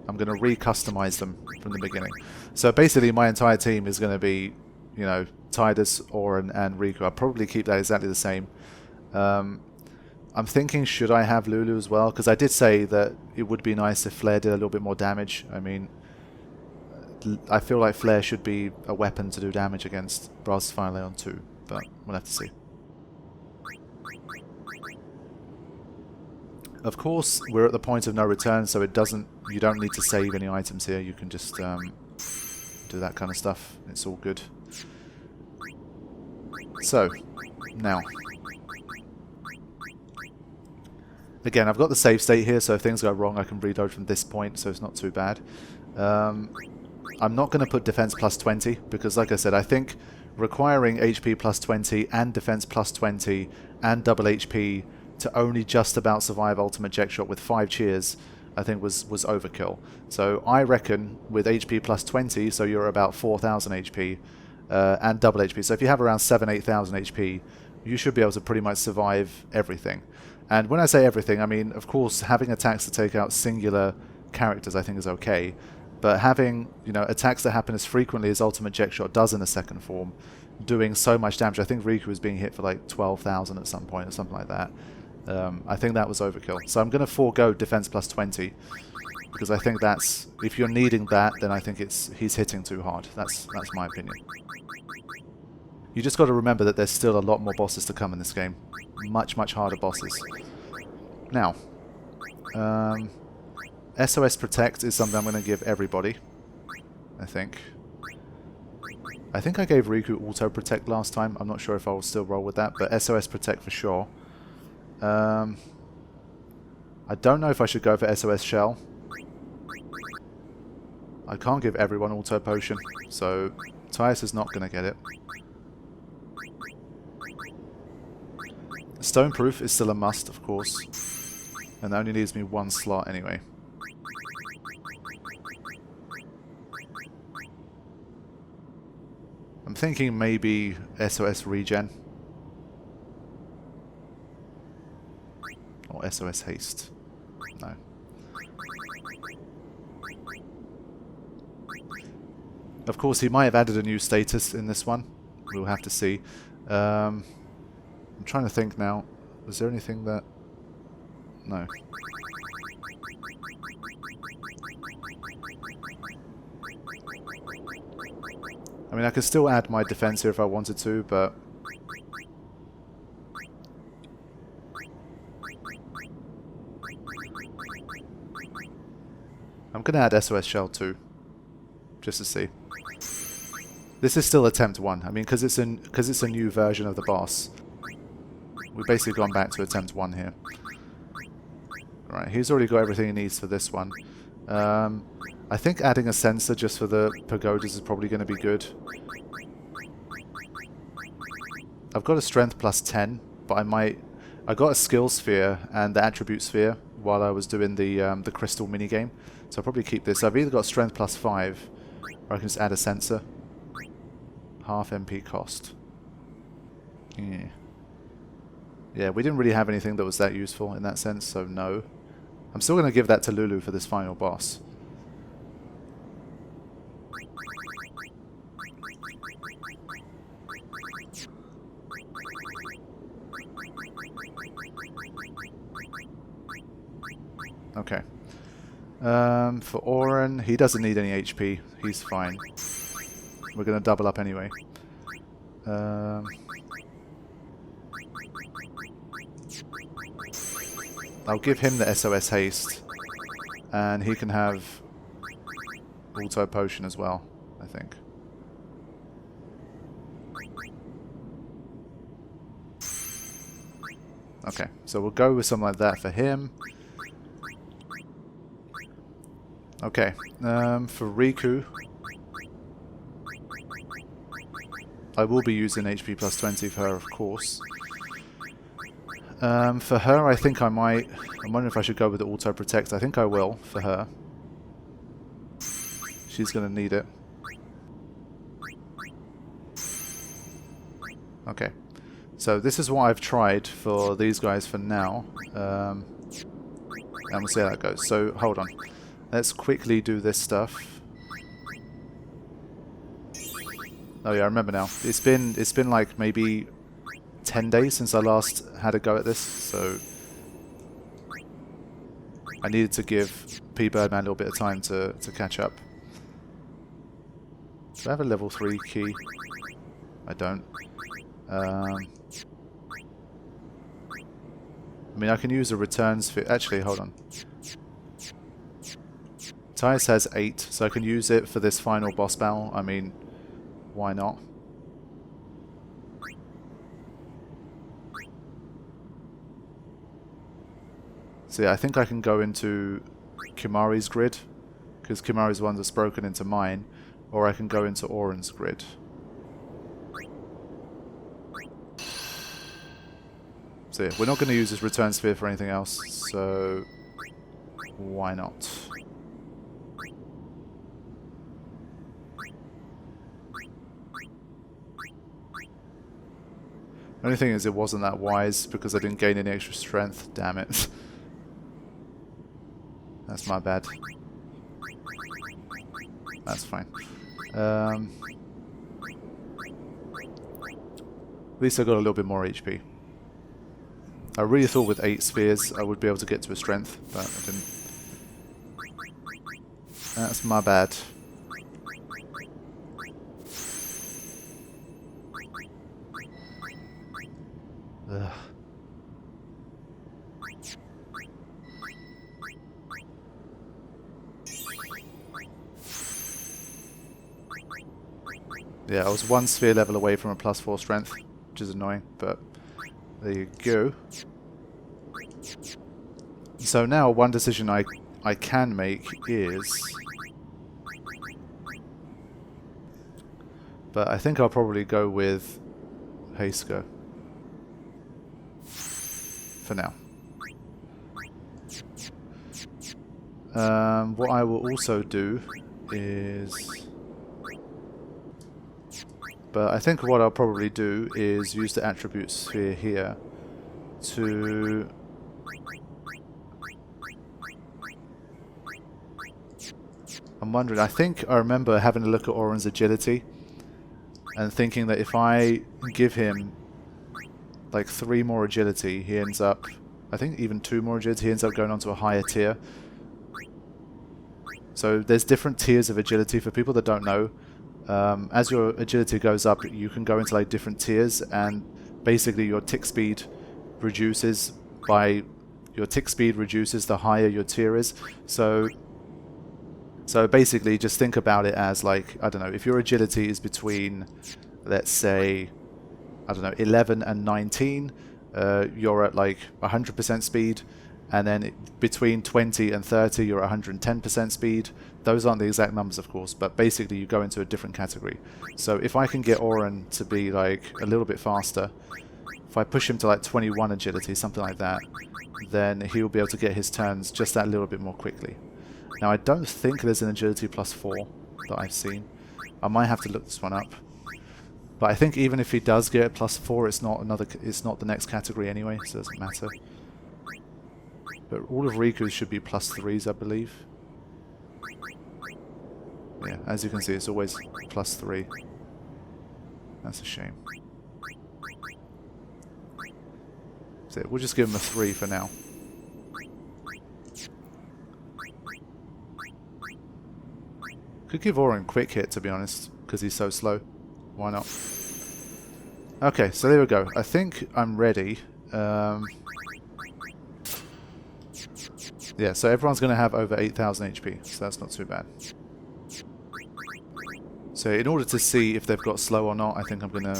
I'm going to re-customize them from the beginning. So basically my entire team is going to be, you know, Tidus, Auron, and Riku. I'll probably keep that exactly the same. I'm thinking, should I have Lulu as well? Because I did say that it would be nice if Flare did a little bit more damage. I mean, I feel like Flare should be a weapon to do damage against Braska's Fire Aeon too, but we'll have to see. Of course, we're at the point of no return, so it doesn't. You don't need to save any items here. You can just do that kind of stuff. It's all good. So now, again, I've got the save state here, so if things go wrong, I can reload from this point, so it's not too bad. I'm not going to put defense plus 20 because, like I said, I think requiring HP plus 20 and defense plus 20 and double HP to only just about survive ultimate jet shot with 5 cheers, I think was overkill. So I reckon with HP plus 20, so you're about 4,000 HP and double HP. So if you have around 7,000-8,000 HP, you should be able to pretty much survive everything. And when I say everything, I mean, of course, having attacks to take out singular characters I think is okay. But having, you know, attacks that happen as frequently as Ultimate Jet Shot does in a second form, doing so much damage. I think Riku was being hit for like 12,000 at some point or something like that. I think that was overkill. So I'm going to forego defense plus 20 because I think that's, if you're needing that, then I think he's hitting too hard. That's my opinion. You just got to remember that there's still a lot more bosses to come in this game. Much, much harder bosses. Now, SOS Protect is something I'm going to give everybody, I think. I think I gave Riku Auto Protect last time. I'm not sure if I will still roll with that, but SOS Protect for sure. I don't know if I should go for SOS Shell. I can't give everyone Auto Potion, so Tyus is not going to get it. Stoneproof is still a must, of course. And that only leaves me one slot anyway. I'm thinking maybe SOS Regen. Or SOS Haste. No. Of course, he might have added a new status in this one. We'll have to see. I'm trying to think now. Was there anything that... No. I mean, I could still add my defense here if I wanted to, but... I'm going to add SOS Shell too, just to see. This is still attempt 1. I mean, because it's a new version of the boss. We've basically gone back to attempt 1 here. Right, he's already got everything he needs for this one. I think adding a sensor just for the pagodas is probably going to be good. I've got a strength plus 10, but I got a skill sphere and the attribute sphere while I was doing the crystal minigame. So I'll probably keep this. I've either got strength plus 5, or I can just add a sensor. Half MP cost. Yeah. Yeah, we didn't really have anything that was that useful in that sense, so no. I'm still going to give that to Lulu for this final boss. Okay. For Auron, he doesn't need any HP. He's fine. We're going to double up anyway. I'll give him the SOS Haste. And he can have Auto Potion as well, I think. Okay, so we'll go with something like that for him. Okay, for Riku, I will be using HP plus 20 for her, of course. For her, I think I might... I'm wondering if I should go with the Auto Protect. I think I will, for her. She's going to need it. Okay. So this is what I've tried for these guys for now. And we'll see how that goes. So, hold on. Let's quickly do this stuff. Oh yeah, I remember now. It's been like maybe 10 days since I last had a go at this, so I needed to give Pbirdman a little bit of time to catch up. Do I have a level 3 key? I don't. I mean, I can use a return sphere. Actually, hold on. Tyus has 8, so I can use it for this final boss battle. I mean, why not? So yeah, I think I can go into Kimari's grid, because Kimari's the one that's broken into mine, or I can go into Auron's grid. So yeah, we're not going to use this return sphere for anything else, so why not? The only thing is it wasn't that wise because I didn't gain any extra strength. Damn it. That's my bad. That's fine. At least I got a little bit more HP. I really thought with 8 spheres I would be able to get to a strength, but I didn't. That's my bad. Ugh. Yeah, I was 1 sphere level away from a +4 strength, which is annoying, but there you go. So now one decision I can make is... But I think I'll probably go with Hasko. For now. What I will also do is... But I think what I'll probably do is use the attribute sphere here to... I'm wondering, I think I remember having a look at Auron's agility and thinking that if I give him like 3 more agility, he ends up, I think even 2 more agility, he ends up going on to a higher tier. So there's different tiers of agility for people that don't know. As your agility goes up, you can go into like different tiers, and basically your tick speed reduces the higher your tier is. So basically just think about it as like, I don't know, if your agility is between, let's say, I don't know, 11 and 19, you're at like 100% speed, and then between 20 and 30 you're at 110% speed. Those aren't the exact numbers, of course, but basically you go into a different category. So if I can get Auron to be like a little bit faster, if I push him to like 21 agility, something like that, then he'll be able to get his turns just that little bit more quickly. Now I don't think there's an agility +4 that I've seen. I might have to look this one up. But I think even if he does get a +4, it's not the next category anyway, so it doesn't matter. But all of Riku's should be +3s, I believe. Yeah, as you can see, it's always +3. That's a shame. So we'll just give him a 3 for now. Could give Auron quick hit, to be honest, because he's so slow. Why not? Okay, so there we go. I think I'm ready. Yeah, so everyone's going to have over 8,000 HP, so that's not too bad. So in order to see if they've got slow or not, I think I'm going to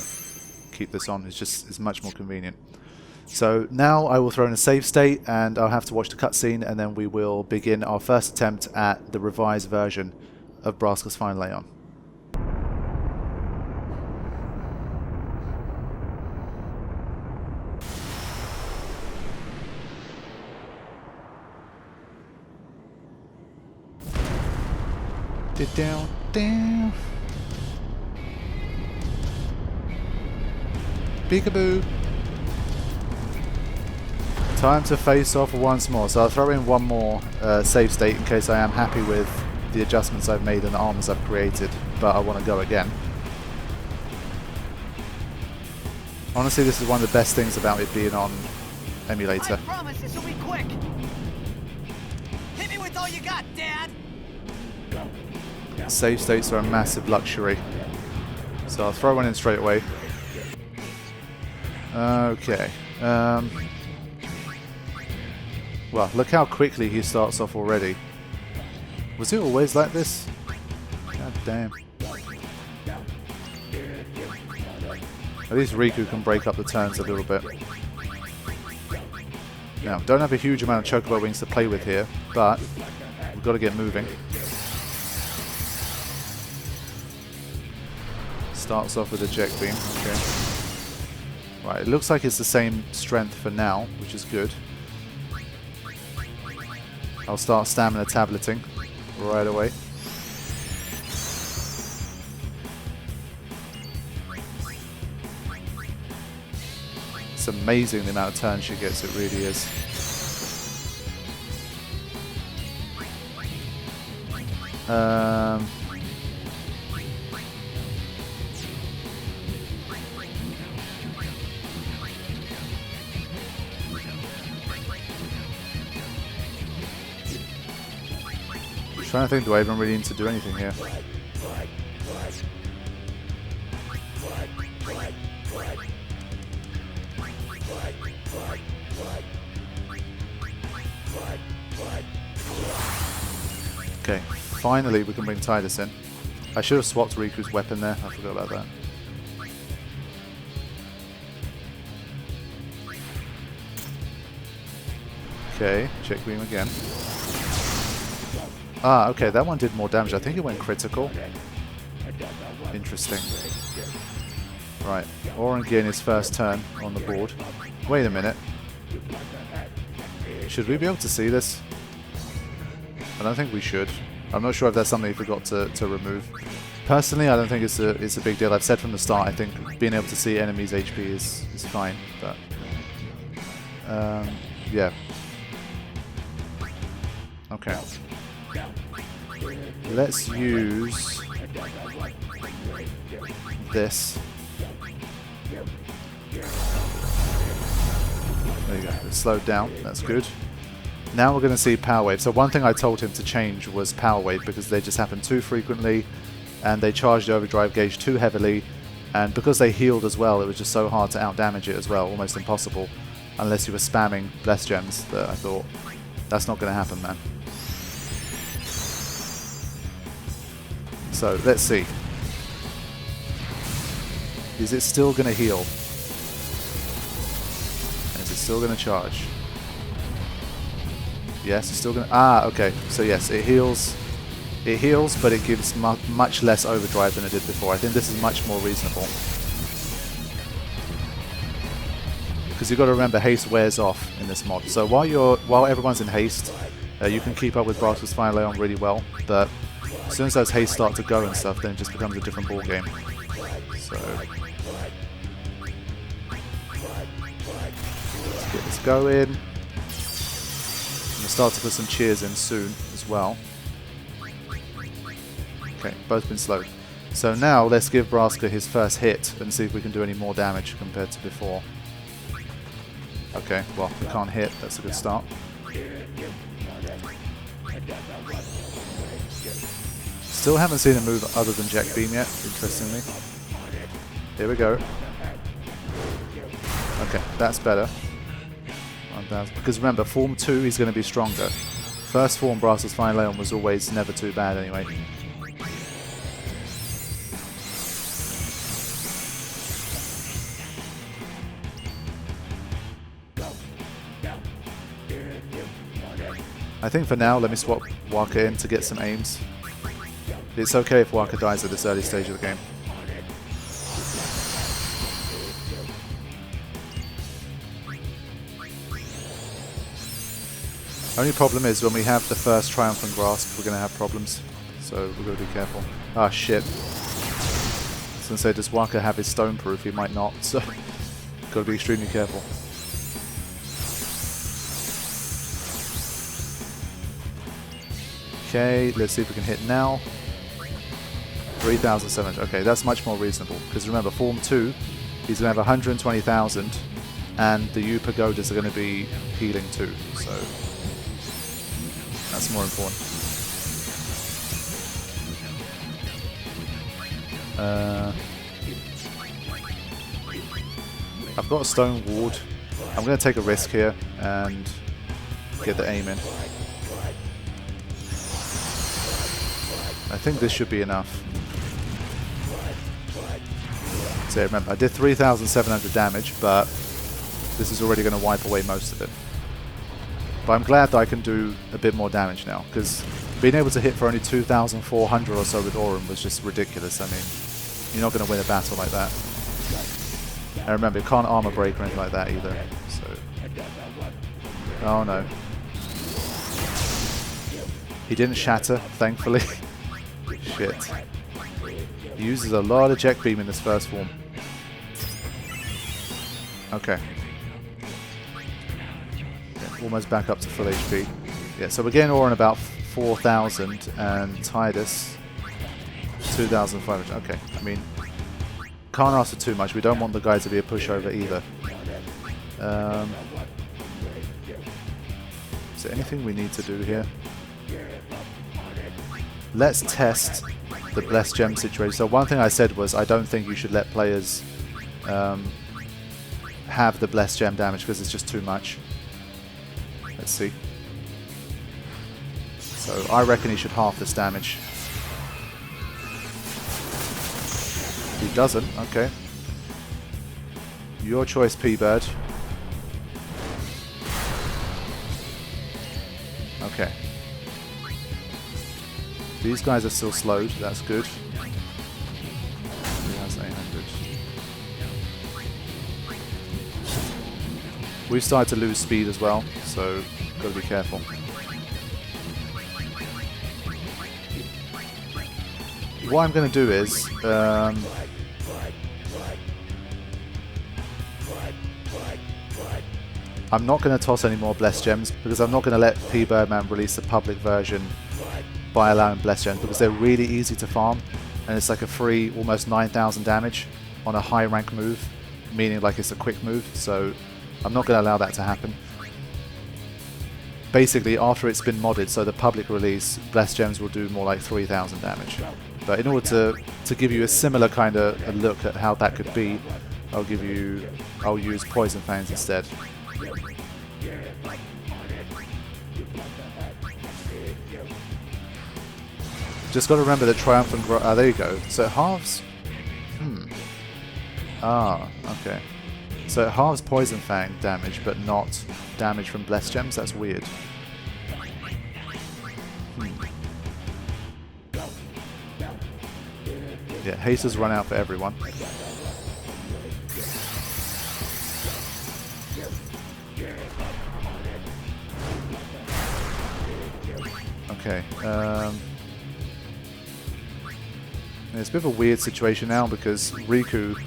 keep this on. It's much more convenient. So now I will throw in a save state, and I'll have to watch the cutscene, and then we will begin our first attempt at the revised version of Braska's final Aeon. Down, down. Peekaboo. Time to face off once more. So I'll throw in one more save state in case I am happy with the adjustments I've made and the armors I've created, but I want to go again. Honestly, this is one of the best things about it being on emulator. I promise this will be quick. Hit me with all you got, Dad. Save states are a massive luxury. So I'll throw one in straight away. Okay. Well, look how quickly he starts off already. Was it always like this? God damn. At least Riku can break up the turns a little bit. Now, don't have a huge amount of Chocobo Wings to play with here, but we've got to get moving. Starts off with a Jet Beam. Okay. Right, it looks like it's the same strength for now, which is good. I'll start stamina tableting right away. It's amazing the amount of turns she gets, it really is. Trying to think, do I even really need to do anything here? Okay, finally we can bring Tidus in. I should have swapped Riku's weapon there, I forgot about that. Okay, check beam again. Ah, okay, that one did more damage. I think it went critical. Interesting. Right, Oren getting his first turn on the board. Wait a minute. Should we be able to see this? I don't think we should. I'm not sure if that's something you forgot to remove. Personally, I don't think it's a big deal. I've said from the start, I think being able to see enemies' HP is fine, but yeah. Okay. Let's use this. There you go. It's slowed down. That's good. Now we're going to see Power Wave. So one thing I told him to change was Power Wave because they just happen too frequently and they charged the overdrive gauge too heavily, and because they healed as well, it was just so hard to outdamage it as well, almost impossible, unless you were spamming Bless Gems, that I thought, that's not going to happen, man. So, let's see. Is it still going to heal? Is it still going to charge? Yes, it's still going to... Ah, okay. So yes, it heals. It heals, but it gives much less overdrive than it did before. I think this is much more reasonable. Because you've got to remember, haste wears off in this mod. So while everyone's in haste, you can keep up with Braska's Final Aeon really well, but as soon as those haste start to go and stuff, then it just becomes a different ball game. So let's get this going. I'm gonna start to put some cheers in soon as well. Okay, both been slowed. So now let's give Braska his first hit and see if we can do any more damage compared to before. Okay, well, we can't hit. That's a good start. Still haven't seen a move other than Jack Beam yet, interestingly. Here we go. Okay, that's better. Because remember, Form 2 is going to be stronger. First Form Braska's Final Aeon was always never too bad anyway. I think for now, let me swap Waka in to get some aims. It's okay if Waka dies at this early stage of the game. Only problem is when we have the first Triumphant Grasp, we're going to have problems. So we've got to be careful. Ah, shit. I was going to say, does Waka have his stone proof? He might not, so got to be extremely careful. Okay, let's see if we can hit now. 3,700. Okay, that's much more reasonable. Because remember, Form 2, he's going to have 120,000, and the U Pagodas are going to be healing too. So that's more important. I've got a stone ward. I'm going to take a risk here and get the aim in. I think this should be enough. So remember, I did 3,700 damage, but this is already going to wipe away most of it. But I'm glad that I can do a bit more damage now, because being able to hit for only 2,400 or so with Aurum was just ridiculous. I mean, you're not going to win a battle like that. And remember, it can't armor break or anything like that either. So, oh no. He didn't shatter, thankfully. Shit. He uses a lot of Jet Beam in this first form. Okay. Yeah, almost back up to full HP. Yeah, so we're getting Auron about 4,000 and Titus 2,500. Okay, I mean, can't ask for too much. We don't want the guy to be a pushover either. Is there anything we need to do here? Let's test the Blessed Gem situation. So one thing I said was I don't think you should let players have the Blessed Gem damage because it's just too much. Let's see. So I reckon he should half this damage. He doesn't, okay. Your choice, P-Bird. Okay. These guys are still slowed, that's good. He has 800. We've started to lose speed as well, so gotta be careful. What I'm gonna do is I'm not going to toss any more Blessed Gems because I'm not going to let Pbirdman release the public version by allowing Blessed Gems because they're really easy to farm and it's like a free almost 9,000 damage on a high rank move, meaning like it's a quick move, so I'm not going to allow that to happen. Basically after it's been modded, so the public release, Blessed Gems will do more like 3,000 damage. But in order to give you a similar kind of a look at how that could be, I'll use Poison Fangs instead. Just got to remember that Triumphant Growth. Ah, there you go. So it halves. Ah, okay. So it halves Poison Fang damage, but not damage from Blessed Gems. That's weird. Yeah, haste has run out for everyone. Okay. It's a bit of a weird situation now because Riku,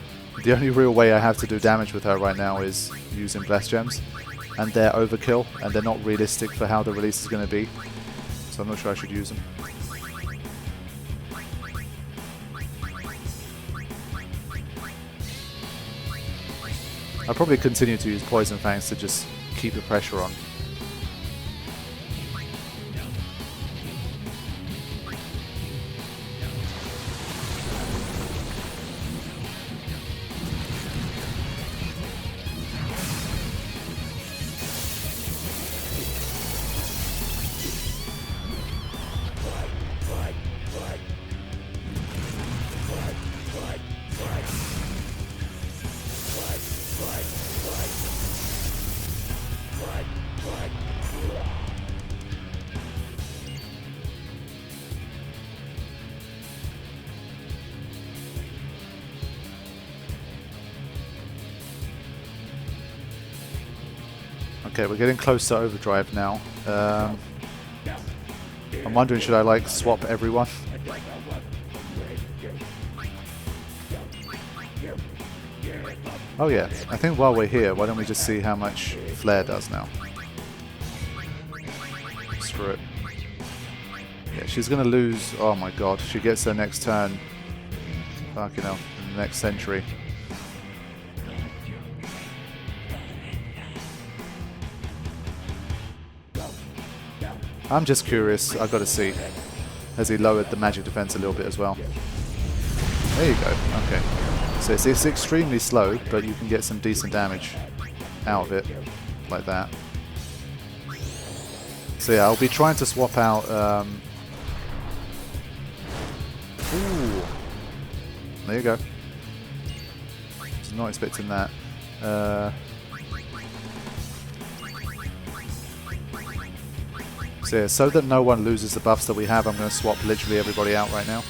the only real way I have to do damage with her right now is using Blessed Gems, and they're overkill and they're not realistic for how the release is going to be, so I'm not sure I should use them. I'll probably continue to use Poison Fangs to just keep the pressure on. Okay, we're getting close to overdrive now. I'm wondering, should I like swap everyone? Oh yeah, I think while we're here, why don't we just see how much Flare does now? Screw it. Yeah, she's gonna lose. Oh my god, she gets her next turn. Fucking hell, in the next century. I'm just curious, I've got to see. Has he lowered the magic defense a little bit as well? There you go, okay. So it's extremely slow, but you can get some decent damage out of it, like that. So yeah, I'll be trying to swap out... Ooh! There you go. Was not expecting that. So yeah, so that no one loses the buffs that we have, I'm going to swap literally everybody out right now.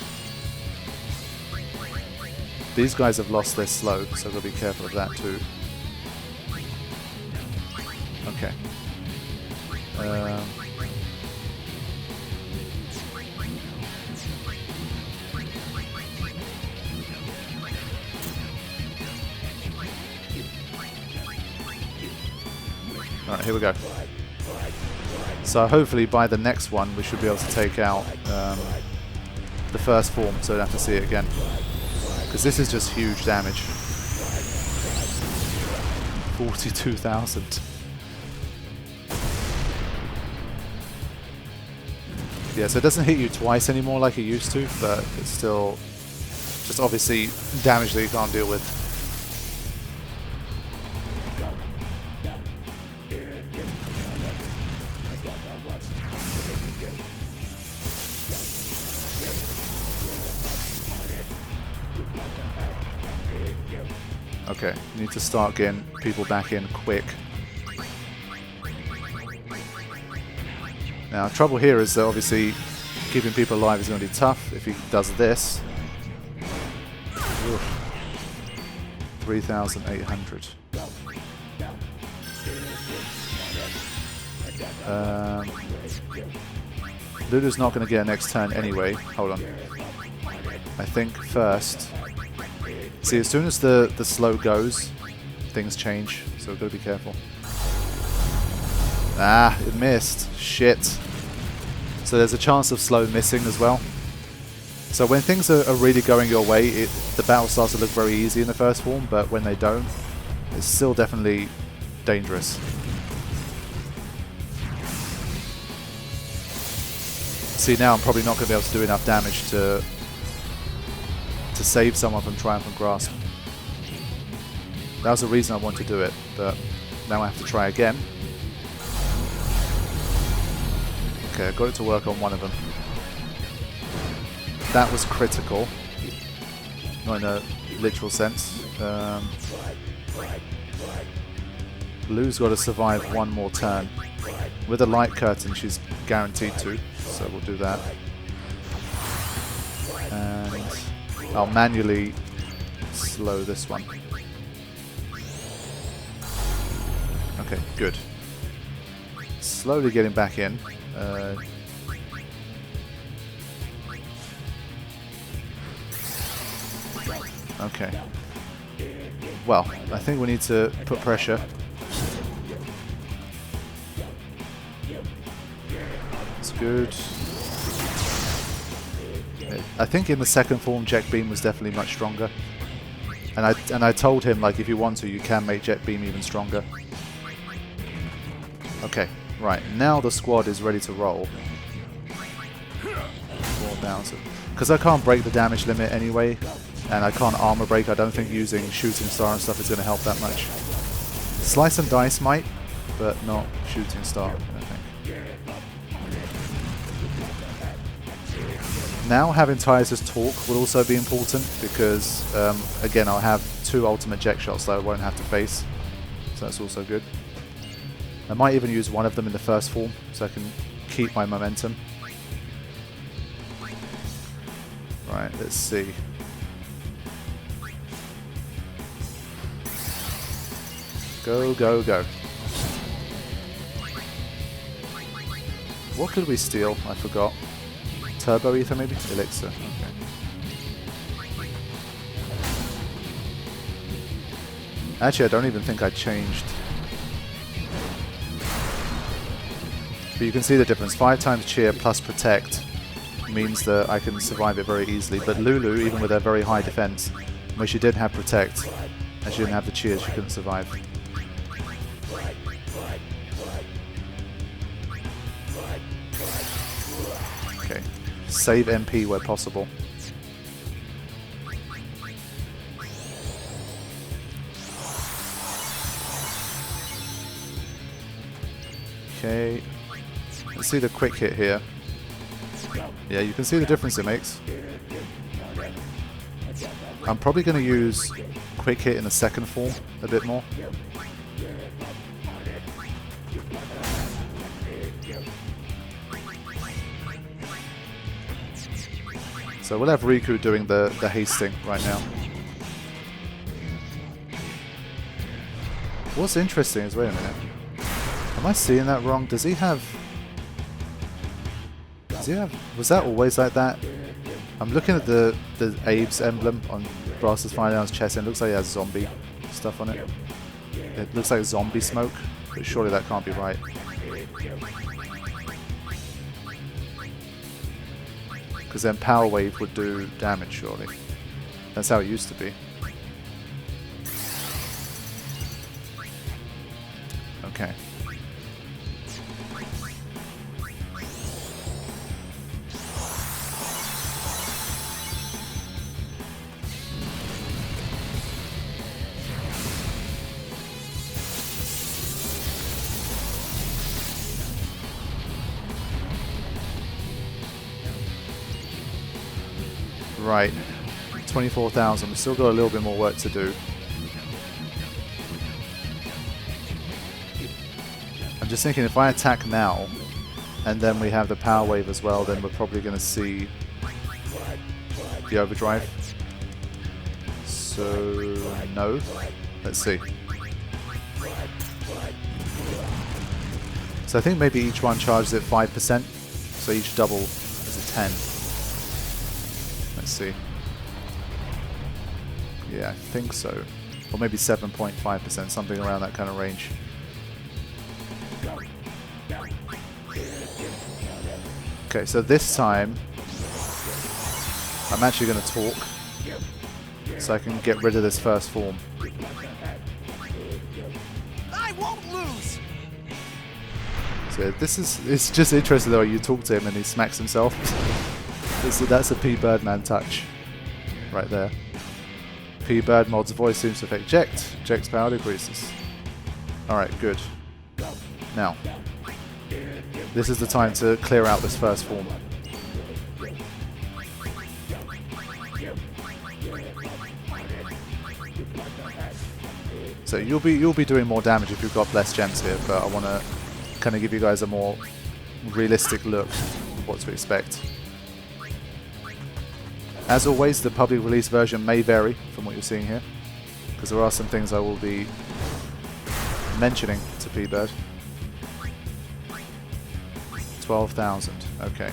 These guys have lost their slow, so we'll be careful of that too. Okay. Alright, here we go. So hopefully by the next one we should be able to take out the first form, so I don't have to see it again. Because this is just huge damage. 42,000. Yeah, so it doesn't hit you twice anymore like it used to, but it's still just obviously damage that you can't deal with. Okay, need to start getting people back in quick. Now, trouble here is that obviously keeping people alive is going to be tough if he does this. 3,800. Lulu's not going to get a next turn anyway. Hold on. I think first... See, as soon as the slow goes, things change, so we've got to be careful. Ah, it missed. Shit. So there's a chance of slow missing as well. So when things are really going your way, the battle starts to look very easy in the first form, but when they don't, it's still definitely dangerous. See, now I'm probably not going to be able to do enough damage to save someone from Triumphant Grasp. That was the reason I wanted to do it, but now I have to try again. Okay, I got it to work on one of them. That was critical. Not in a literal sense. Blue's got to survive one more turn. With a light curtain, she's guaranteed to, so we'll do that. And I'll manually slow this one. Okay, good. Slowly getting back in. Okay. Well, I think we need to put pressure. That's good. I think in the second form, Jet Beam was definitely much stronger. And I told him, like, if you want to, you can make Jet Beam even stronger. Okay, right. Now the squad is ready to roll. 4,000. Because I can't break the damage limit anyway, and I can't armor break. I don't think using Shooting Star and stuff is going to help that much. Slice and Dice might, but not Shooting Star, I think. Now having Tyus' Talk will also be important because, again, I'll have 2 ultimate Jet Shots that I won't have to face, so that's also good. I might even use one of them in the first form so I can keep my momentum. Right, let's see. Go, go, go. What could we steal? I forgot. Turbo Ether maybe? Elixir, okay. Actually, I don't even think I changed. But you can see the difference. 5 times Cheer plus Protect means that I can survive it very easily. But Lulu, even with her very high defense, when she did have Protect, and she didn't have the Cheers, she couldn't survive. Okay. Save MP where possible. Okay. Let's see the quick hit here. Yeah, you can see the difference it makes. I'm probably going to use quick hit in the second form a bit more. So we'll have Riku doing the hasting right now. What's interesting is, wait a minute. Am I seeing that wrong? Does he have... Was that always like that? I'm looking at the Abe's emblem on Braska's Firedown's chest and it looks like he has zombie stuff on it. It looks like zombie smoke, but surely that can't be right. Because then Power Wave would do damage, surely. That's how it used to be. Okay. Right, 24,000. We've still got a little bit more work to do. I'm just thinking if I attack now, and then we have the Power Wave as well, then we're probably going to see the Overdrive. So, no. Let's see. So I think maybe each one charges at 5%, so each double is a 10. Let's see. Yeah, I think so. Or maybe 7.5%, something around that kind of range. Okay, so this time I'm actually going to talk so I can get rid of this first form. I won't lose. So it's just interesting though, you talk to him and he smacks himself. That's a Pbirdman touch right there. Pbird mod's voice seems to affect Jekt. Jekt's power decreases. Alright, good. Now, this is the time to clear out this first form. So you'll be doing more damage if you've got less gems here, but I want to kind of give you guys a more realistic look of what to expect. As always, the public release version may vary from what you're seeing here, because there are some things I will be mentioning to Pbird. 12,000, okay.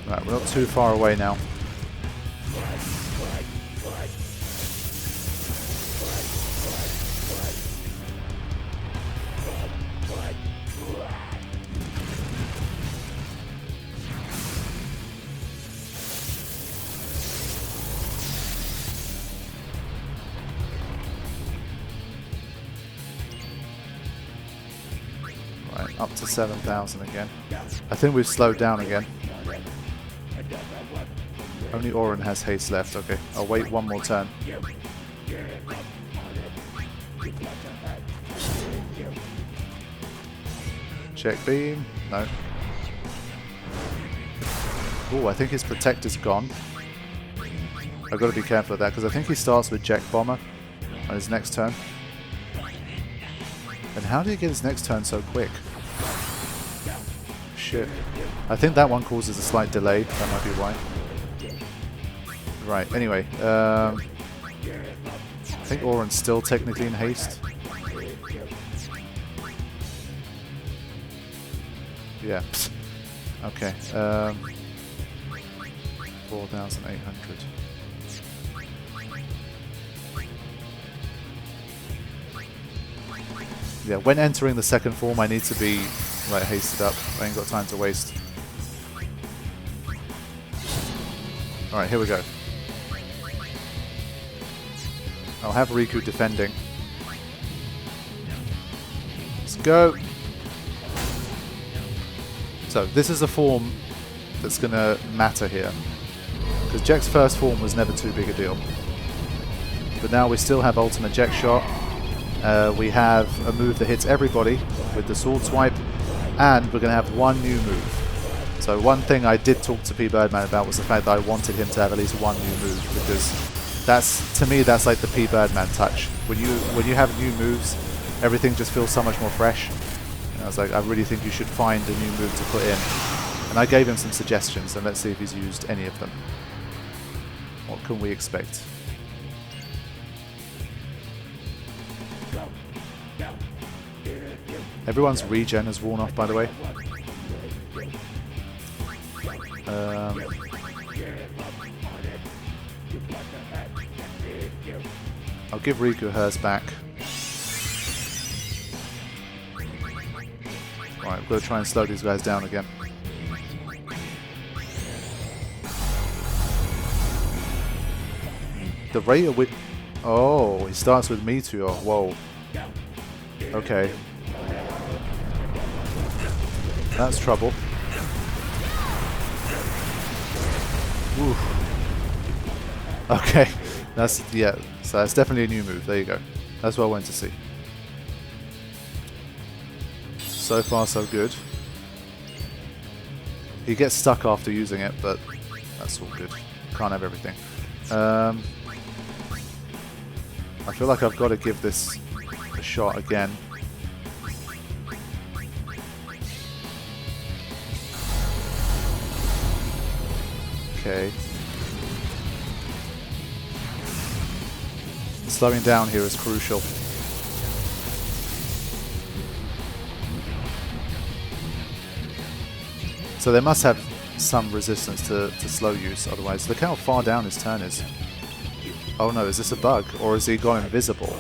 Right, we're not too far away now. Right, up to 7,000 again. I think we've slowed down again. Only Auron has haste left. Okay, I'll wait one more turn. Check beam. No. Oh, I think his protector's gone. I've got to be careful of that because I think he starts with Jekt Bomber on his next turn. And how did he get his next turn so quick? Shit. I think that one causes a slight delay. That might be why. Right, anyway. I think Auron's still technically in haste. Yeah. Okay. 4,800. Yeah, when entering the second form, I need to be like hasted up. I ain't got time to waste. Alright, here we go. I'll have Riku defending. Let's go. So this is a form that's going to matter here. Because Jekt's first form was never too big a deal. But now we still have Ultimate Jekt Shot. We have a move that hits everybody with the Sword Swipe. And we're going to have one new move. So one thing I did talk to Pbirdman about was the fact that I wanted him to have at least one new move. Because that's, to me, that's like the Pbirdman touch. When you have new moves, everything just feels so much more fresh. And I was like, I really think you should find a new move to put in. And I gave him some suggestions, and let's see if he's used any of them. What can we expect? Everyone's regen has worn off, by the way. I'll give Riku hers back. Alright, we've got to try and slow these guys down again. The rate at which... Oh, he starts with Meteor. Whoa. Okay. That's trouble. Oof. Okay. That's... Yeah. So that's definitely a new move. There you go. That's what I wanted to see. So far, so good. He gets stuck after using it, but that's all good. Can't have everything. I feel like I've got to give this a shot again. Okay. Slowing down here is crucial. So they must have some resistance to slow use, otherwise. Look how far down his turn is. Oh no, is this a bug? Or has he gone invisible?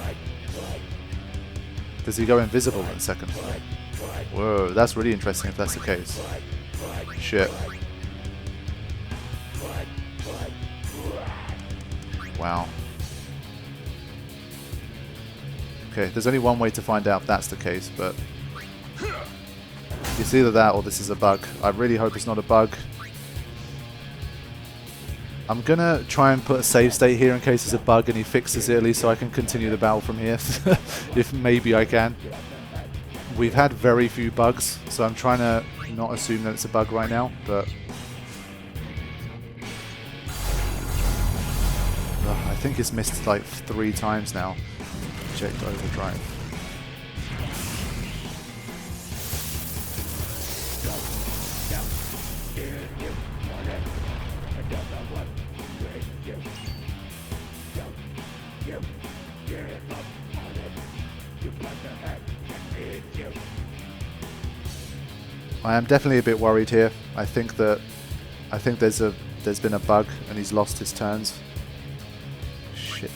Does he go invisible in a second? Whoa, that's really interesting if that's the case. Shit. Wow. Okay, there's only one way to find out if that's the case, but... It's either that or this is a bug. I really hope it's not a bug. I'm gonna try and put a save state here in case it's a bug and he fixes it at least so I can continue the battle from here. If maybe I can. We've had very few bugs, so I'm trying to not assume that it's a bug right now, but... I think it's missed like 3 times now. Checked overdrive. I am definitely a bit worried here. I think there's been a bug and he's lost his turns. Shit.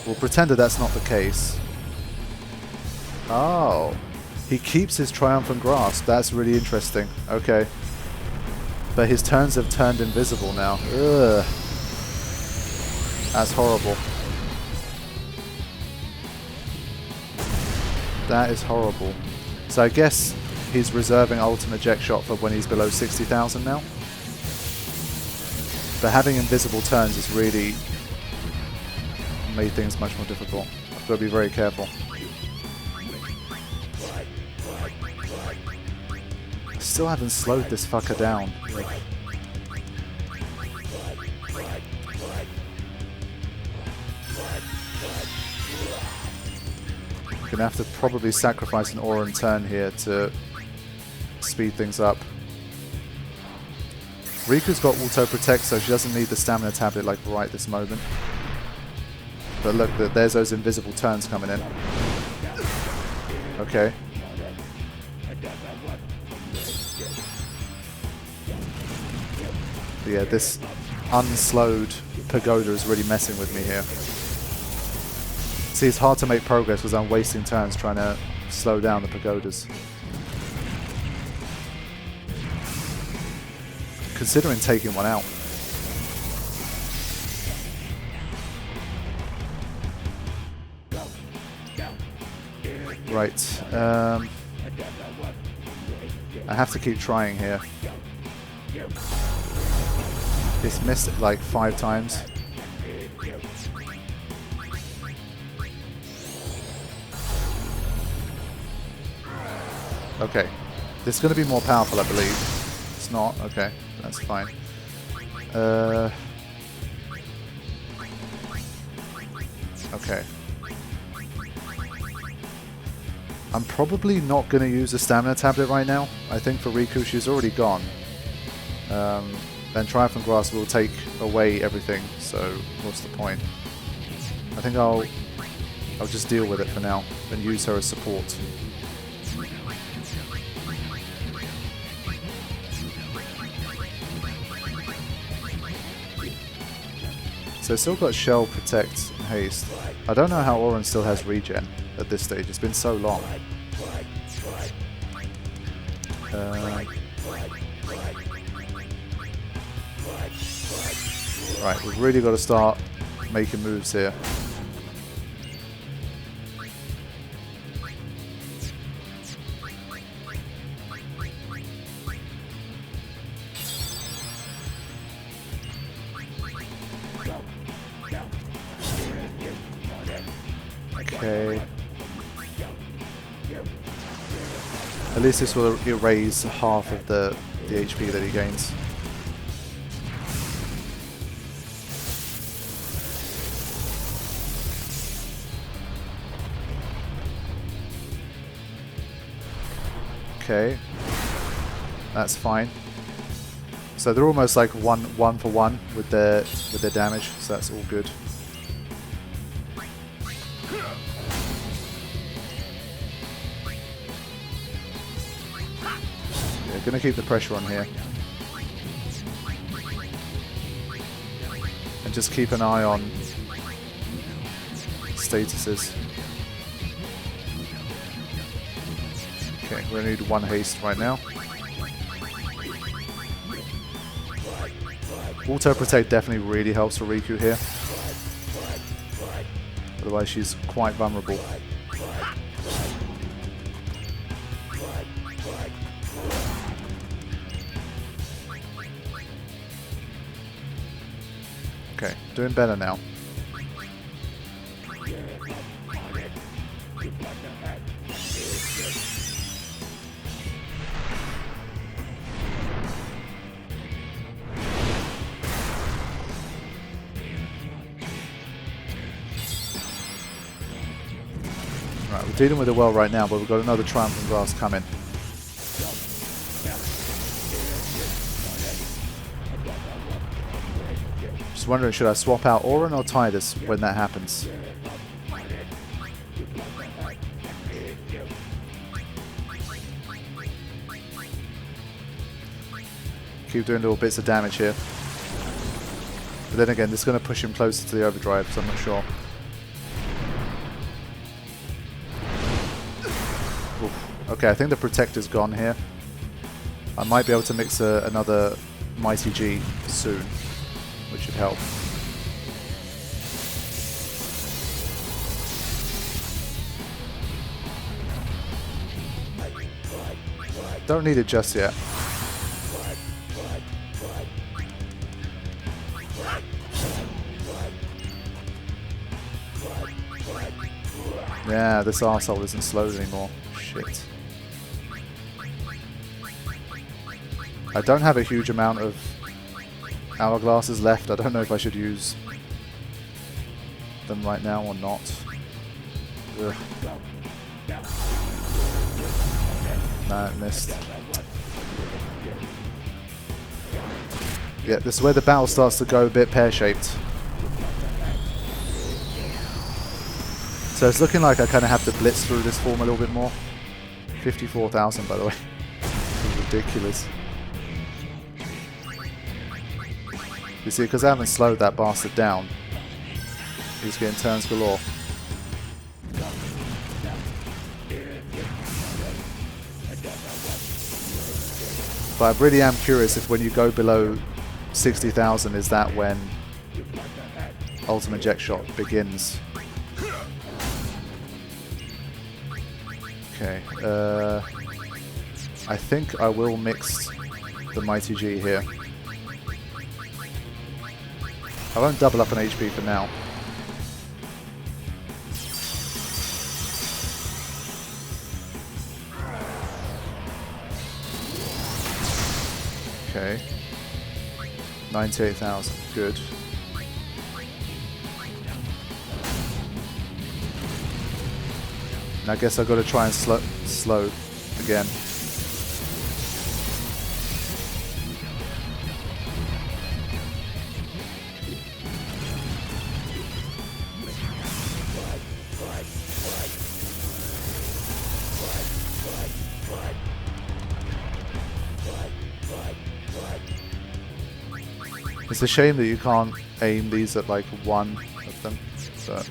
We'll pretend that that's not the case. Oh, he keeps his Triumphant Grasp. That's really interesting. Okay. But his turns have turned invisible now. Ugh. That's horrible. That is horrible. So I guess he's reserving Ultimate Eject Shot for when he's below 60,000 now. But having invisible turns has really made things much more difficult. I've got to be very careful. I still haven't slowed this fucker down. I'm gonna have to probably sacrifice an aura and turn here to speed things up. Riku's got auto protect, so she doesn't need the stamina tablet like right this moment. But look, there's those invisible turns coming in. Okay. But yeah, this unslowed Pagoda is really messing with me here. See, it's hard to make progress because I'm wasting turns trying to slow down the Pagodas. Considering taking one out. Right. I have to keep trying here. It's missed it like 5 times. Okay. This is going to be more powerful, I believe. It's not. Okay. That's fine. Okay. I'm probably not going to use a stamina tablet right now. I think for Riku, she's already gone. Then Triumphant Grasp will take away everything, so what's the point? I think I'll I'll just deal with it for now and use her as support. So still got Shell, Protect, and Haste. I don't know how Auron still has regen at this stage. It's been so long. Right, we've really got to start making moves here. Okay. At least this will erase half of the HP that he gains. Okay, that's fine. So they're almost like one for one with their damage, so that's all good. Yeah, gonna keep the pressure on here, and just keep an eye on statuses. Okay, we're gonna need one haste right now. Auto Protect definitely really helps for Riku here. Otherwise she's quite vulnerable. Okay, doing better now. Right, we're dealing with it well right now, but we've got another Triumphant Grasp coming. Just wondering, should I swap out Auron or Tidus when that happens? Keep doing little bits of damage here. But then again, this is going to push him closer to the overdrive, so I'm not sure. Oof. Okay, I think the Protector's gone here. I might be able to mix another Mighty G soon, which should help. Don't need it just yet. Yeah, this arsehole isn't slowed anymore. Shit. I don't have a huge amount of hourglasses left. I don't know if I should use them right now or not. Ugh. Nah, it missed. Yeah, this is where the battle starts to go a bit pear-shaped. So it's looking like I kind of have to blitz through this form a little bit more. 54,000, by the way. It's ridiculous. You see, because I haven't slowed that bastard down, he's getting turns galore. But I really am curious if when you go below 60,000, is that when Ultimate Jet Shot begins? Okay, I think I will mix the Mighty G here. I won't double up on HP for now. Okay. 98,000, good. And I guess I've got to try and slow again. It's a shame that you can't aim these at like one of them, but...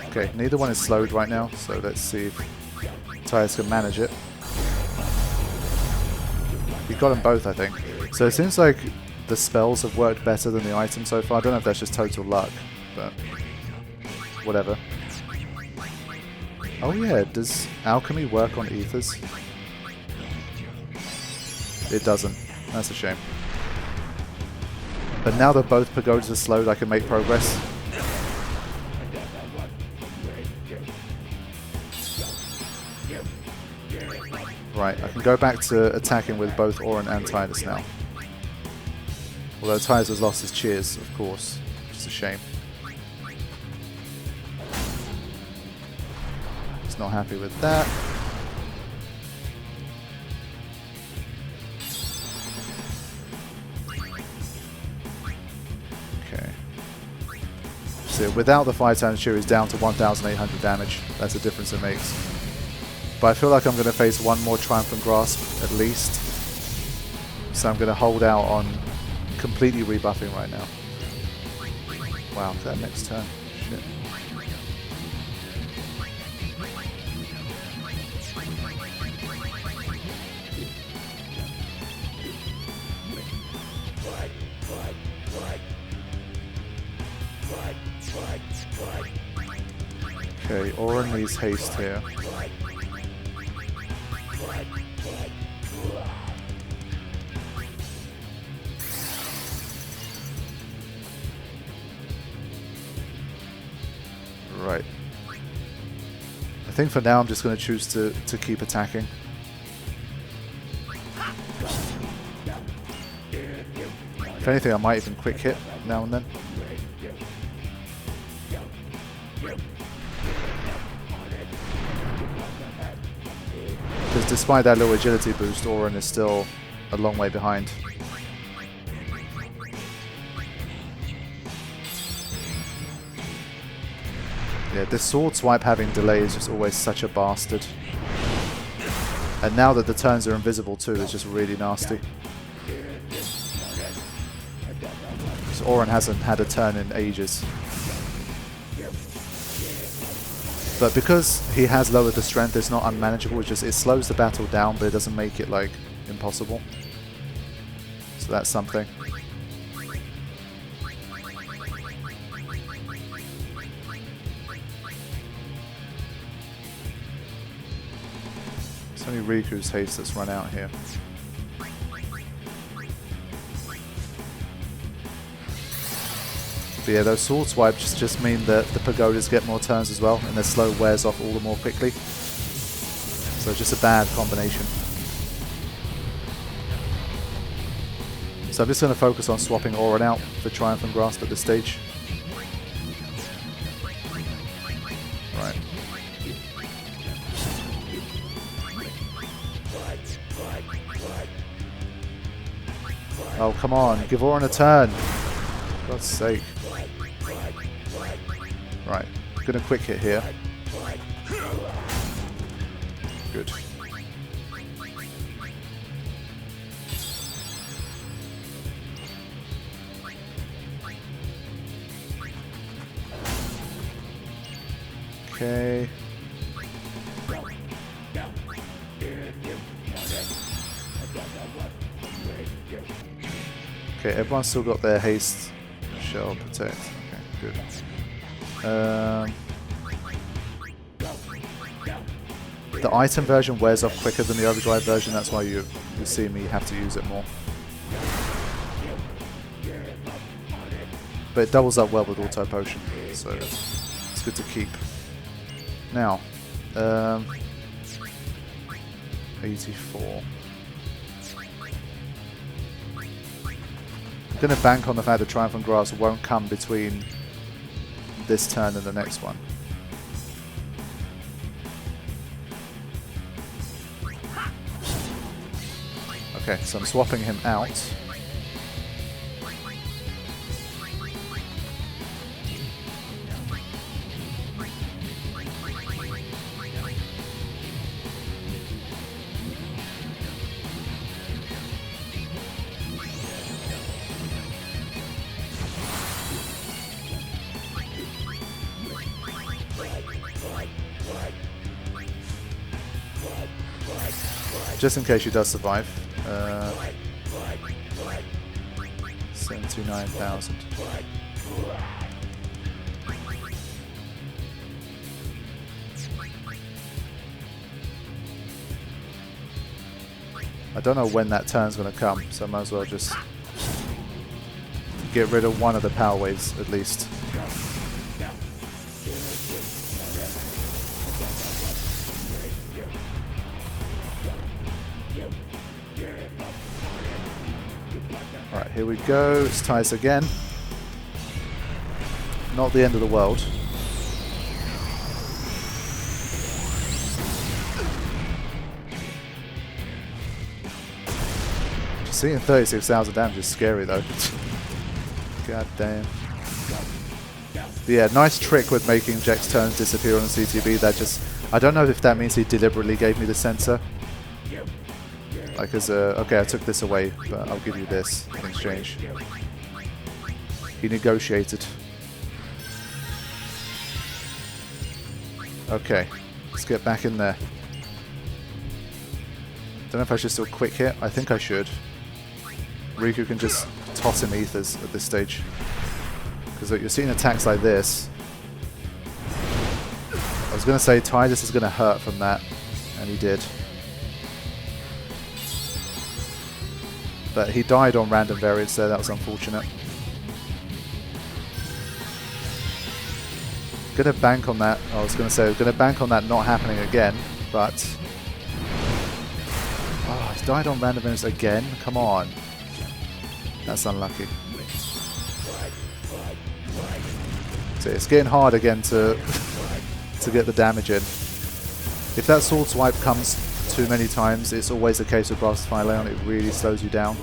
Okay, neither one is slowed right now, so let's see if Tyus can manage it. You got them both, I think. So it seems like the spells have worked better than the items so far. I don't know if that's just total luck, but whatever. Oh yeah, does alchemy work on ethers? It doesn't. That's a shame. But now that both pagodas are slowed, I can make progress. Right, I can go back to attacking with both Auron and Tidus now. Although Tidus has lost his cheers, of course, which is a shame. He's not happy with that. Okay. So without the 5-turn cheer, he's down to 1,800 damage. That's the difference it makes. But I feel like I'm going to face one more Triumphant Grasp, at least. So I'm going to hold out on completely rebuffing right now. Wow, that next turn. Shit. Okay, Auron needs haste here. Right. I think for now I'm just going to choose to keep attacking. If anything, I might even quick hit now and then. Because despite that little agility boost, Auron is still a long way behind. Yeah, this sword swipe having delay is just always such a bastard. And now that the turns are invisible too, it's just really nasty. So Auron hasn't had a turn in ages. But because he has lowered the strength, it's not unmanageable. It slows the battle down, but it doesn't make it like impossible. So that's something. It's only Riku's haste that's run out here. But yeah, those sword swipes just mean that the pagodas get more turns as well, and their slow wears off all the more quickly. So just a bad combination. So I'm just going to focus on swapping Auron out for Triumphant Grasp at this stage. Right. Oh, come on, give Auron a turn. For God's sake. Right, I'm gonna quick hit here. Good. Okay. Okay, everyone's still got their haste shell protect. Okay, good. The item version wears off quicker than the overdrive version, that's why you see me have to use it more. But it doubles up well with auto potion, so it's good to keep. Now, 84. I'm going to bank on the fact that Triumphant Grasp won't come between this turn and the next one. Okay, so I'm swapping him out. just in case she does survive. 79,000. I don't know when that turn's going to come, so I might as well just get rid of one of the power waves at least. Alright, here we go. It's Titus again. Not the end of the world. Seeing 36,000 damage is scary though. God damn. But yeah, nice trick with making Jack's turns disappear on the CTB. That just, I don't know if that means he deliberately gave me the sensor. Like as a, okay, I took this away, but I'll give you this in exchange. He negotiated. Okay, let's get back in there. Don't know if I should still quick hit. I think I should. Riku can just toss him ethers at this stage. Because you're seeing attacks like this. I was going to say Titus is going to hurt from that, and he did. But he died on random variants there, that was unfortunate. Gonna bank on that. I was going to say, gonna bank on that not happening again, but... Oh, he's died on random variants again? Come on. That's unlucky. So it's getting hard again to get the damage in. If that sword swipe comes too many times, it's always the case with Braska Aeon, it really slows you down.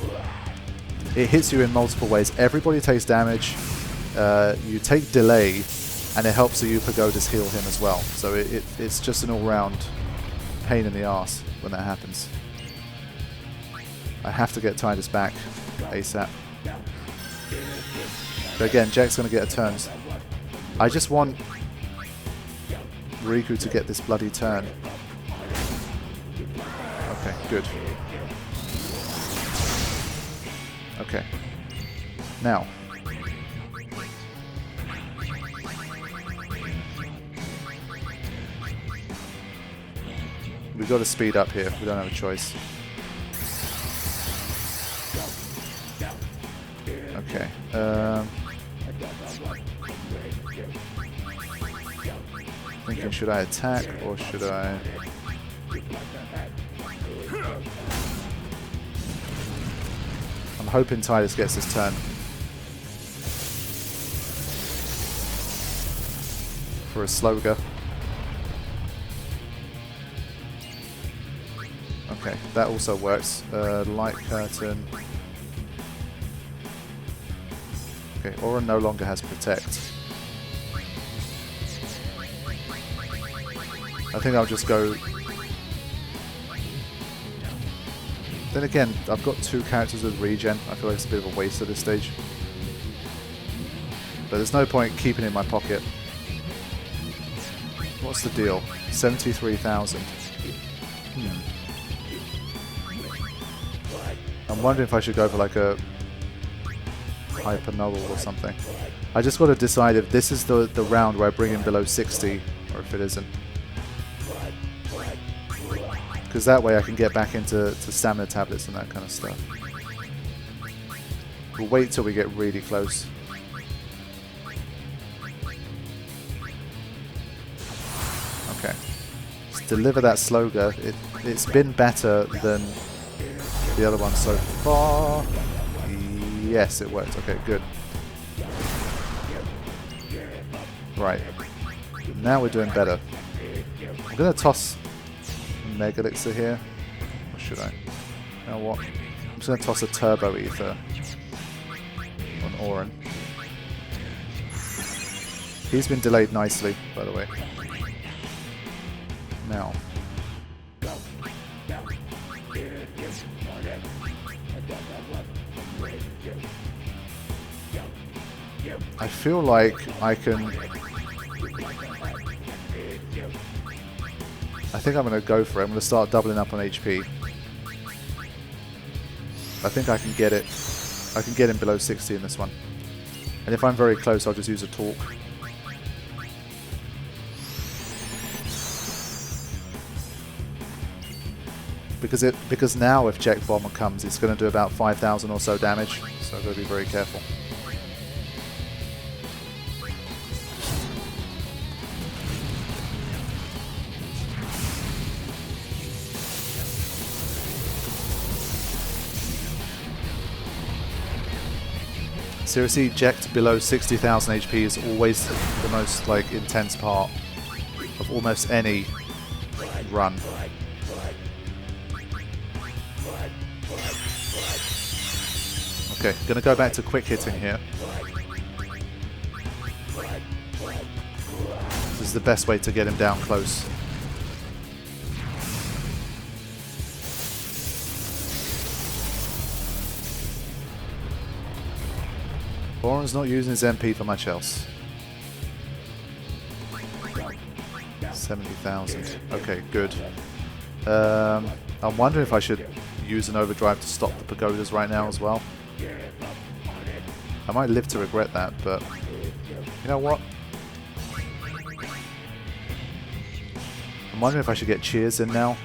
It hits you in multiple ways. Everybody takes damage, you take delay, and it helps the Pagodas heal him as well. So it's just an all-round pain in the arse when that happens. I have to get Titus back ASAP. But again, Jack's going to get a turn. I just want Riku to get this bloody turn. Okay, good. Okay. Now. We've got to speed up here. We don't have a choice. Okay. Thinking, should I attack or should I? I'm hoping Titus gets his turn. For a Sloga. Okay, that also works. Light curtain. Okay, Aura no longer has protect. I think I'll just go... Then again, I've got two characters with regen. I feel like it's a bit of a waste at this stage. But there's no point keeping it in my pocket. What's the deal? 73,000. I'm wondering if I should go for like a Hyper Null or something. I just got to decide if this is the round where I bring him below 60 or if it isn't. Because that way I can get back into stamina tablets and that kind of stuff. We'll wait till we get really close. Okay. Let's deliver that Sloga. It's been better than the other one so far. Yes, it worked. Okay, good. Right. Now we're doing better. I'm going to toss Mega Elixir here. Or should I? You know what? I'm just going to toss a Turbo Ether on Auron. He's been delayed nicely, by the way. Now. I feel like I can... I think I'm going to go for it. I'm going to start doubling up on HP. I think I can get it. I can get him below 60 in this one. And if I'm very close, I'll just use a torque. Because now if Jet Bomber comes, it's going to do about 5,000 or so damage. So I've got to be very careful. Seriously, eject below 60,000 HP is always the most like intense part of almost any run. Okay, gonna go back to quick hitting here. This is the best way to get him down close. Boron's not using his MP for much else. 70,000. Okay, good. I'm wondering if I should use an overdrive to stop the pagodas right now as well. I might live to regret that, but you know what? I'm wondering if I should get cheers in now.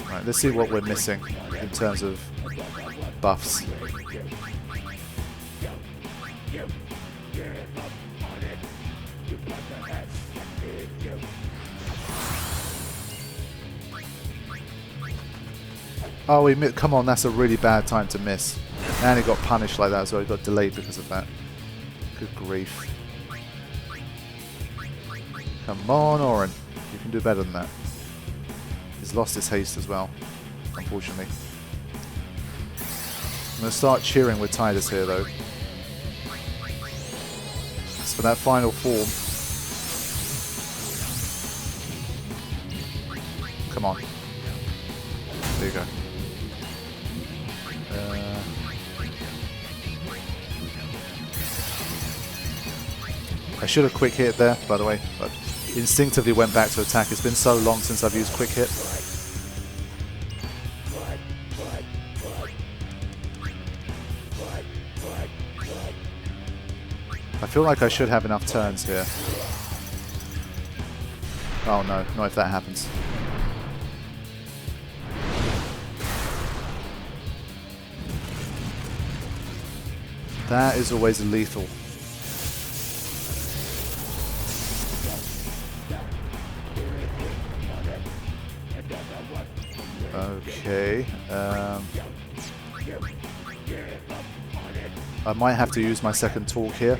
Right, let's see what we're missing in terms of buffs. Oh, come on, that's a really bad time to miss. And he got punished like that, so he got delayed because of that. Good grief. Come on, Oren. You can do better than that. He's lost his haste as well, unfortunately. I'm going to start cheering with Tidus here, though. As for that final form. Come on. There you go. I should have quick hit there, by the way, but instinctively went back to attack. It's been so long since I've used quick hit. I feel like I should have enough turns here. Oh no, not if that happens. That is always lethal. Okay. I might have to use my second torque here.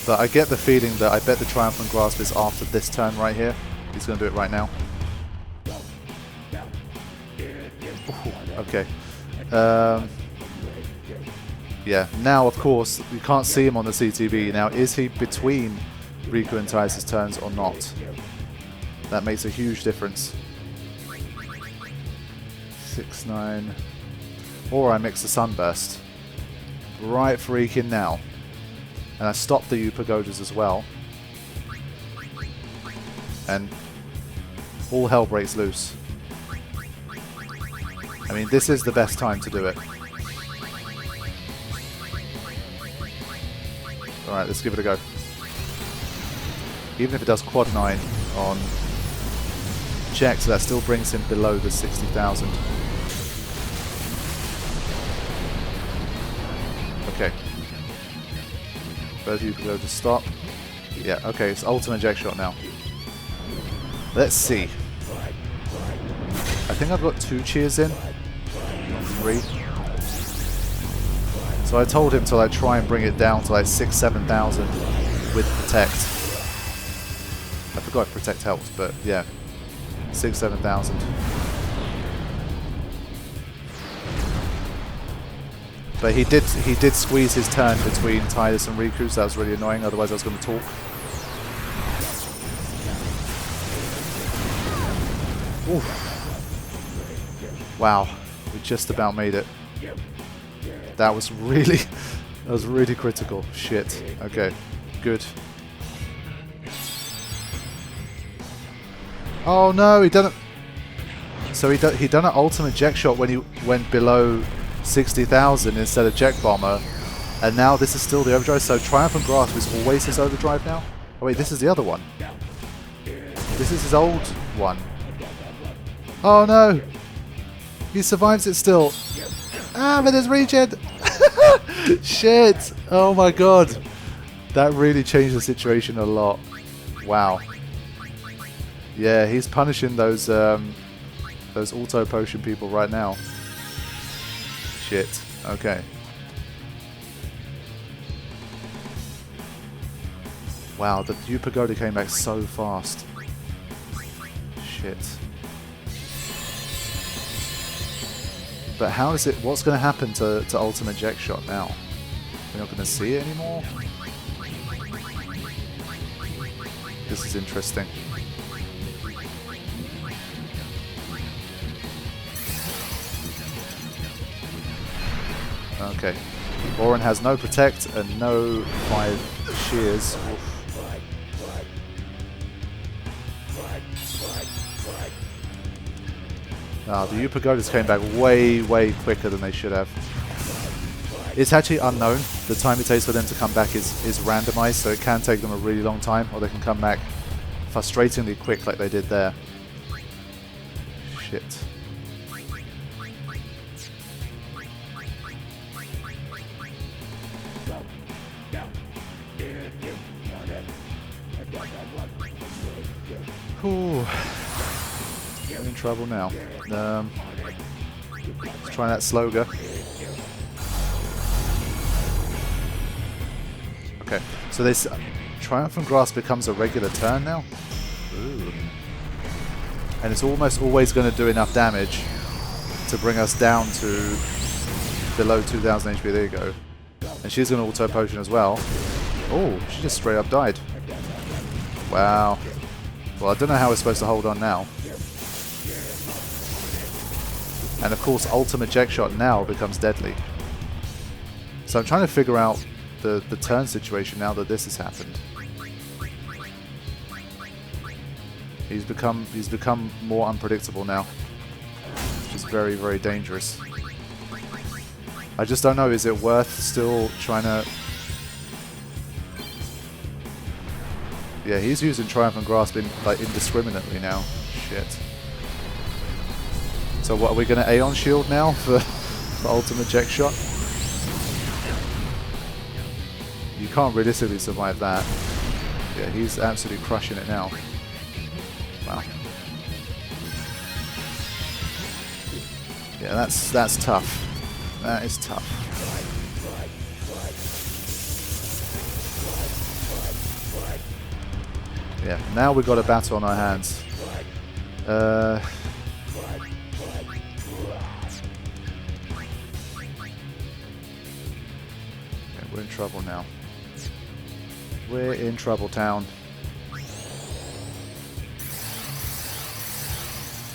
But I get the feeling that I bet the Triumphant Grasp is after this turn right here. He's going to do it right now. Ooh, okay. Yeah, now of course, you can't see him on the CTB. Now, is he between Riku and Tidus' turns or not? That makes a huge difference. 6-9. Or I mix the Sunburst. Right freaking now. And I stop the U-Pagodas as well. And all hell breaks loose. I mean, this is the best time to do it. Alright, let's give it a go. Even if it does quad 9 on check, so that still brings him below the 60,000. Okay. Both of you can go to stop. Yeah, okay, it's ultimate eject shot now. Let's see. I think I've got 2 cheers in. Not 3. So I told him to like try and bring it down to like 6,000-7,000 with protect. I forgot if protect helps, but yeah, 6,000-7,000. But he did squeeze his turn between Tidus and Riku, so that was really annoying. Otherwise, I was going to talk. Oof. Wow, we just about made it. That was really, that was really critical. Shit. Okay, good. Oh no, he done it. So he done an ultimate eject shot when he went below 60,000 instead of jet bomber, and now this is still the overdrive. So Triumphant Grasp is always his overdrive now. Oh wait, this is the other one. This is his old one. Oh no, he survives it still. Ah, but there's regen. Shit. Oh my god, that really changed the situation a lot. Wow. Yeah, he's punishing those auto potion people right now. Shit. Okay. Wow, the U Pagoda came back so fast. Shit. But how is it? What's going to happen to Ultimate Eject Shot now? We're not going to see it anymore? This is interesting. Okay. Auron has no protect and no 5 shears. Oof. The U Pagodas came back way, way quicker than they should have. It's actually unknown. The time it takes for them to come back is randomized, so it can take them a really long time, or they can come back frustratingly quick like they did there. Shit. Ooh. I'm in trouble now. Let's try that Sloga. Okay, so this Triumphant Grasp becomes a regular turn now. Ooh. And it's almost always going to do enough damage to bring us down to below 2000 HP. There you go. And she's going to auto potion as well. Oh, she just straight up died. Wow. Well, I don't know how we're supposed to hold on now. And of course, Ultimate Eject Shot now becomes deadly. So I'm trying to figure out the turn situation now that this has happened. He's become more unpredictable now, which is very, very dangerous. I just don't know, is it worth still trying to... Yeah, he's using Triumphant Grasp like indiscriminately now. Shit. So what, are we going to Aeon Shield now for Ultimate Eject Shot? You can't realistically survive that. Yeah, he's absolutely crushing it now. Wow. Yeah, that's tough. That is tough. Yeah, now we've got a battle on our hands. Yeah, we're in trouble now. We're in trouble town.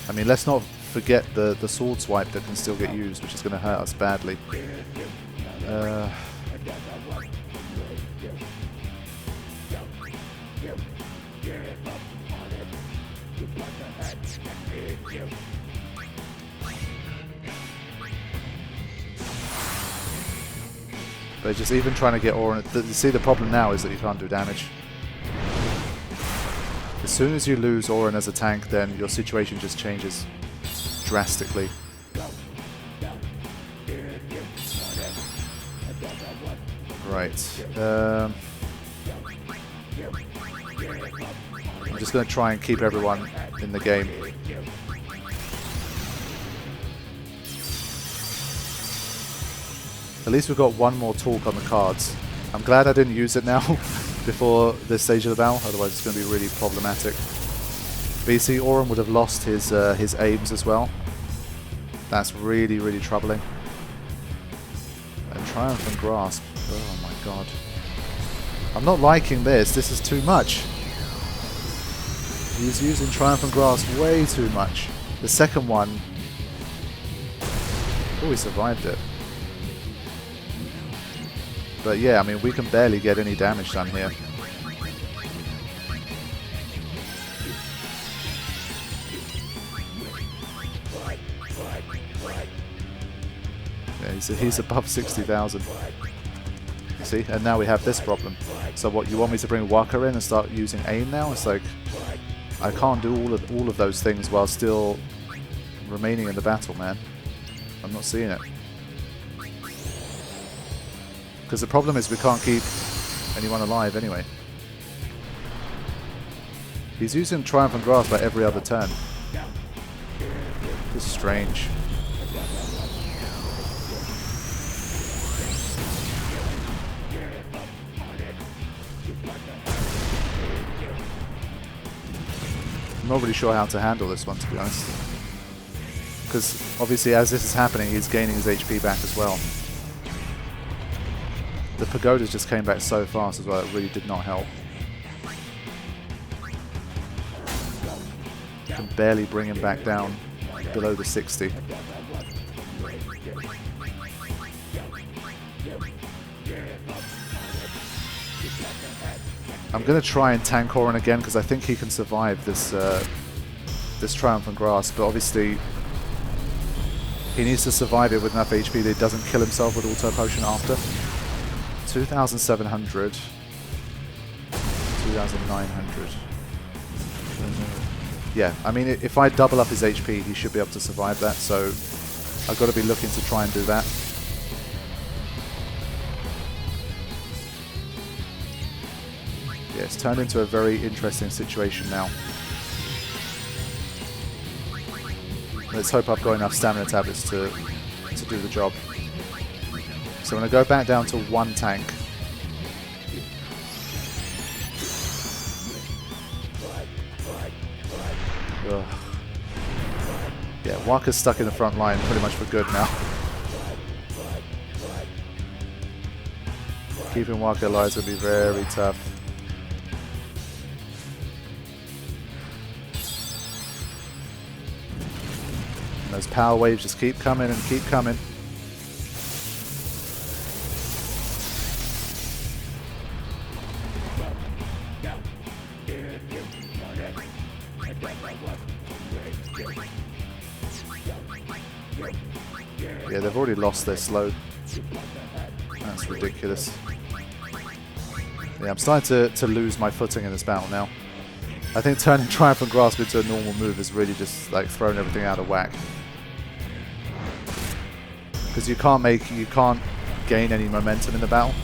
I mean, let's not forget the sword swipe that can still get used, which is going to hurt us badly. But just even trying to get Auron... See, the problem now is that you can't do damage. As soon as you lose Auron as a tank, then your situation just changes drastically. Right. I'm just going to try and keep everyone in the game. At least we've got one more talk on the cards. I'm glad I didn't use it now before this stage of the battle, otherwise it's going to be really problematic. But you see, Auron would have lost his aims as well. That's really, really troubling. And Triumphant Grasp. Oh my god. I'm not liking this. This is too much. He's using Triumphant Grasp way too much. The second one... Oh, we survived it. But yeah, I mean, we can barely get any damage done here. Yeah, he's above 60,000. See, and now we have this problem. So what, you want me to bring Waka in and start using Aeon now? It's like, I can't do all of those things while still remaining in the battle, man. I'm not seeing it. Because the problem is we can't keep anyone alive anyway. He's using Triumphant Grasp like every other turn. This is strange. I'm not really sure how to handle this one, to be honest. Because obviously as this is happening, he's gaining his HP back as well. The pagodas just came back so fast as well, it really did not help. Can barely bring him back down below the 60. I'm going to try and tank Orin again because I think he can survive this this Triumphant Grasp, but obviously he needs to survive it with enough HP that he doesn't kill himself with Auto Potion after. 2,700. 2,900. Yeah, I mean, if I double up his HP, he should be able to survive that, so I've got to be looking to try and do that. Yeah, it's turned into a very interesting situation now. Let's hope I've got enough stamina tablets to do the job. So I'm going to go back down to one tank. Ugh. Yeah, Waka's stuck in the front line pretty much for good now. Keeping Waka alive is going to be very tough. And those power waves just keep coming and keep coming. Yeah, they've already lost their slow. That's ridiculous. Yeah, I'm starting to lose my footing in this battle now. I think turning Triumphant Grasp into a normal move is really just like throwing everything out of whack. Because you can't gain any momentum in the battle.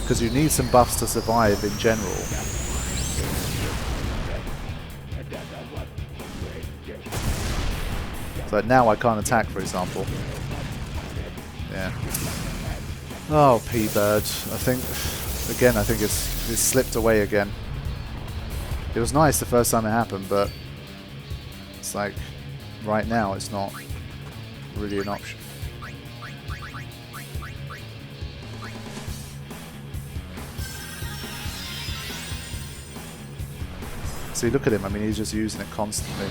Because you need some buffs to survive in general. So now I can't attack, for example. Yeah. Oh, P-Bird. I think it's slipped away again. It was nice the first time it happened, but it's like right now it's not really an option. See, look at him. I mean, he's just using it constantly.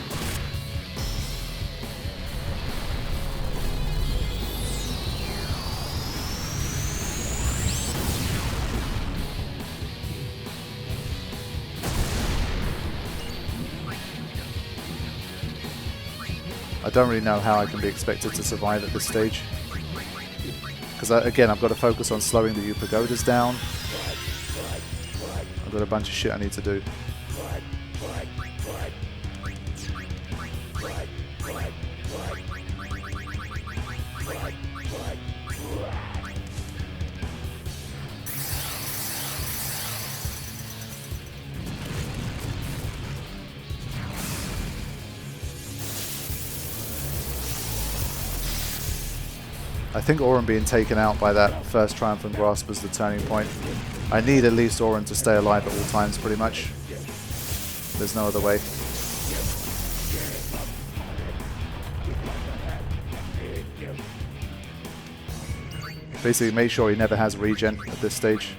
I don't really know how I can be expected to survive at this stage. Because again, I've got to focus on slowing the U-Pagodas down. I've got a bunch of shit I need to do. I think Orin being taken out by that first Triumphant Grasp was the turning point. I need at least Orin to stay alive at all times, pretty much. There's no other way. Basically, make sure he never has regen at this stage.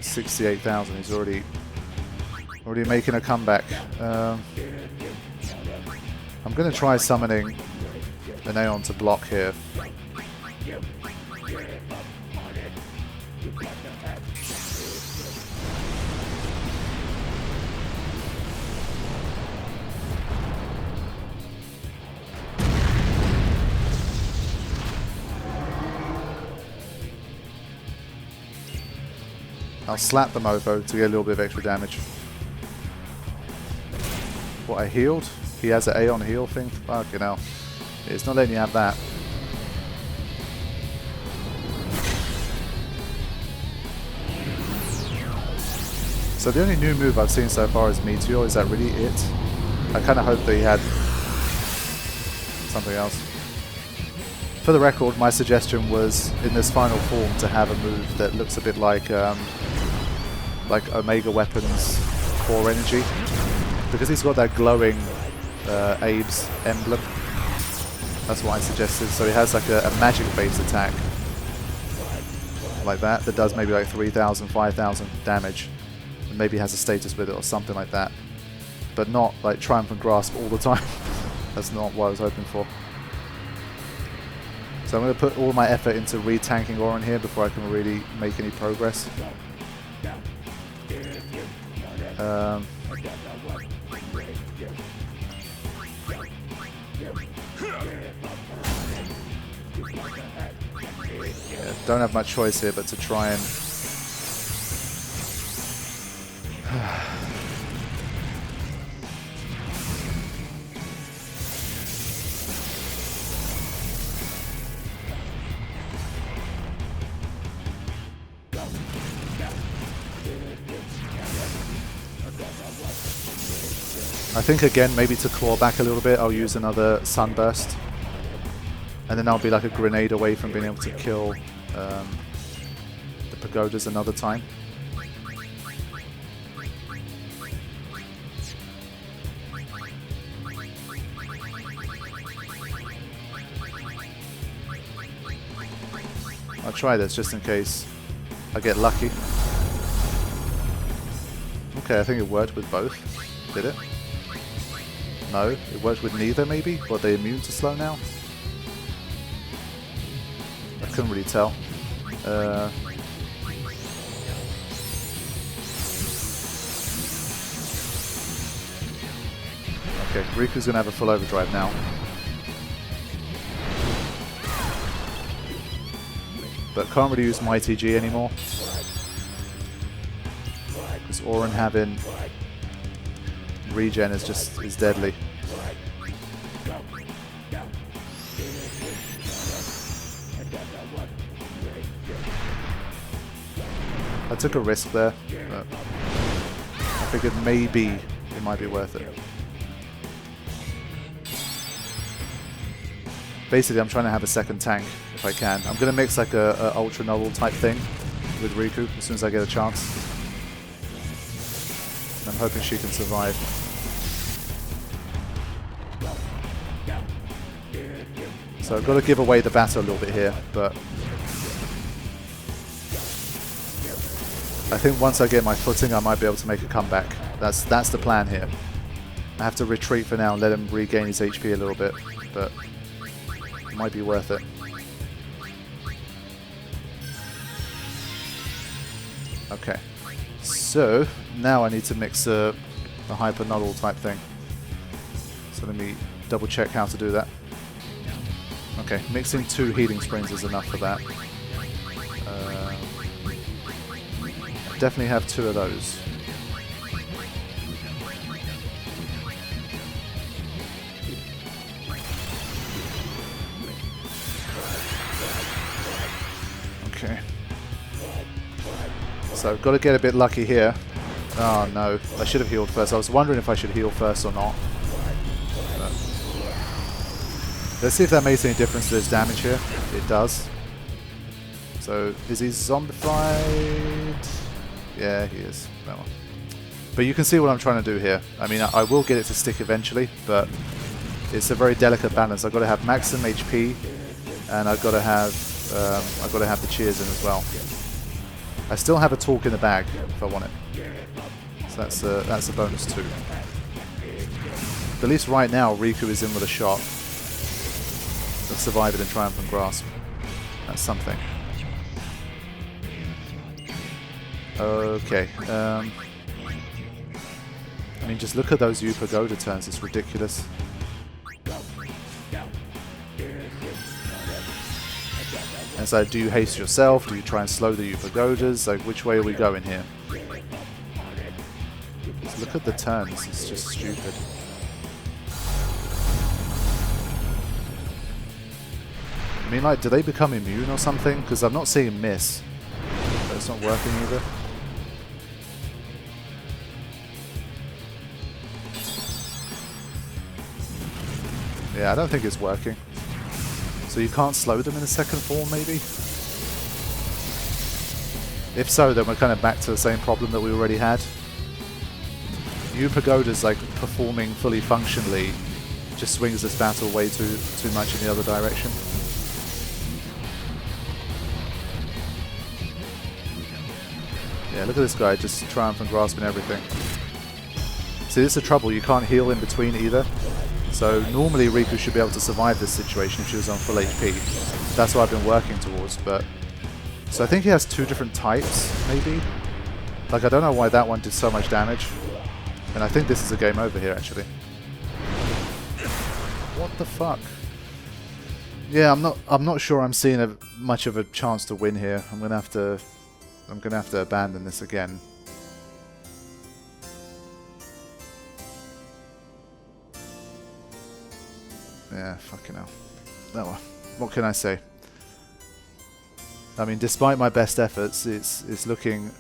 68,000. He's already making a comeback. I'm going to try summoning an Aeon to block here. I'll slap the mofo to get a little bit of extra damage. What, I healed? He has an Aeon heal thing? Fucking hell. It's not letting you have that. So the only new move I've seen so far is Meteor. Is that really it? I kind of hope that he had something else. For the record, my suggestion was in this final form to have a move that looks a bit like Omega Weapons core energy, because he's got that glowing Abe's emblem. That's what I suggested. So he has like a magic based attack like that does maybe like 3,000, 5,000 damage, and maybe has a status with it or something like that, but not like Triumphant Grasp all the time. That's not what I was hoping for. So I'm going to put all my effort into re-tanking Auron here before I can really make any progress. Yeah, don't have much choice here but to try and... I think again, maybe to claw back a little bit, I'll use another Sunburst. And then I'll be like a grenade away from being able to kill the Pagodas another time. I'll try this just in case I get lucky. Okay, I think it worked with both. Did it? No, it worked with neither maybe? But they're immune to slow now? I couldn't really tell. Okay, Riku's gonna have a full overdrive now. But can't really use my TG anymore. Because Auron having regen is deadly. I took a risk there, but I figured maybe it might be worth it. Basically, I'm trying to have a second tank if I can. I'm going to mix like a ultra novel type thing with Riku as soon as I get a chance. And I'm hoping she can survive. So I've got to give away the battle a little bit here, but I think once I get my footing, I might be able to make a comeback. That's the plan here. I have to retreat for now and let him regain his HP a little bit, but it might be worth it. Okay, so now I need to mix a hyper noddle type thing. So let me double check how to do that. Okay, mixing 2 healing springs is enough for that. Definitely have 2 of those. Okay. So I've got to get a bit lucky here. Oh no, I should have healed first. I was wondering if I should heal first or not. But let's see if that makes any difference to his damage here. It does. So, is he zombified? Yeah, he is. No. But you can see what I'm trying to do here. I mean, I will get it to stick eventually, but it's a very delicate balance. I've got to have maximum HP, and I've got to have the cheers in as well. I still have a talk in the bag if I want it. So that's a bonus too. But at least right now, Riku is in with a shot. Of surviving in Triumphant Grasp. That's something. Okay. I mean, just look at those U Pagoda turns. It's ridiculous. And so, do you haste yourself? Do you try and slow the U Pagodas? Like, which way are we going here? Just look at the turns. It's just stupid. I mean, like, do they become immune or something? Because I'm not seeing miss. But it's not working either. Yeah, I don't think it's working. So you can't slow them in the second form, maybe? If so, then we're kind of back to the same problem that we already had. U Pagoda's like performing fully functionally just swings this battle way too much in the other direction. Yeah, look at this guy just triumphant grasping everything. See, this is the trouble, you can't heal in between either. So normally Riku should be able to survive this situation if she was on full HP. That's what I've been working towards, but... So I think he has two different types, maybe? Like, I don't know why that one did so much damage. And I think this is a game over here, actually. What the fuck? Yeah, I'm not sure I'm seeing much of a chance to win here. I'm gonna have to abandon this again. Yeah, fucking hell. Oh well, what can I say? I mean, despite my best efforts, it's looking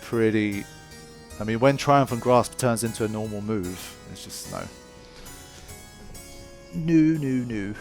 pretty... I mean, when Triumphant Grasp turns into a normal move, it's just no. No.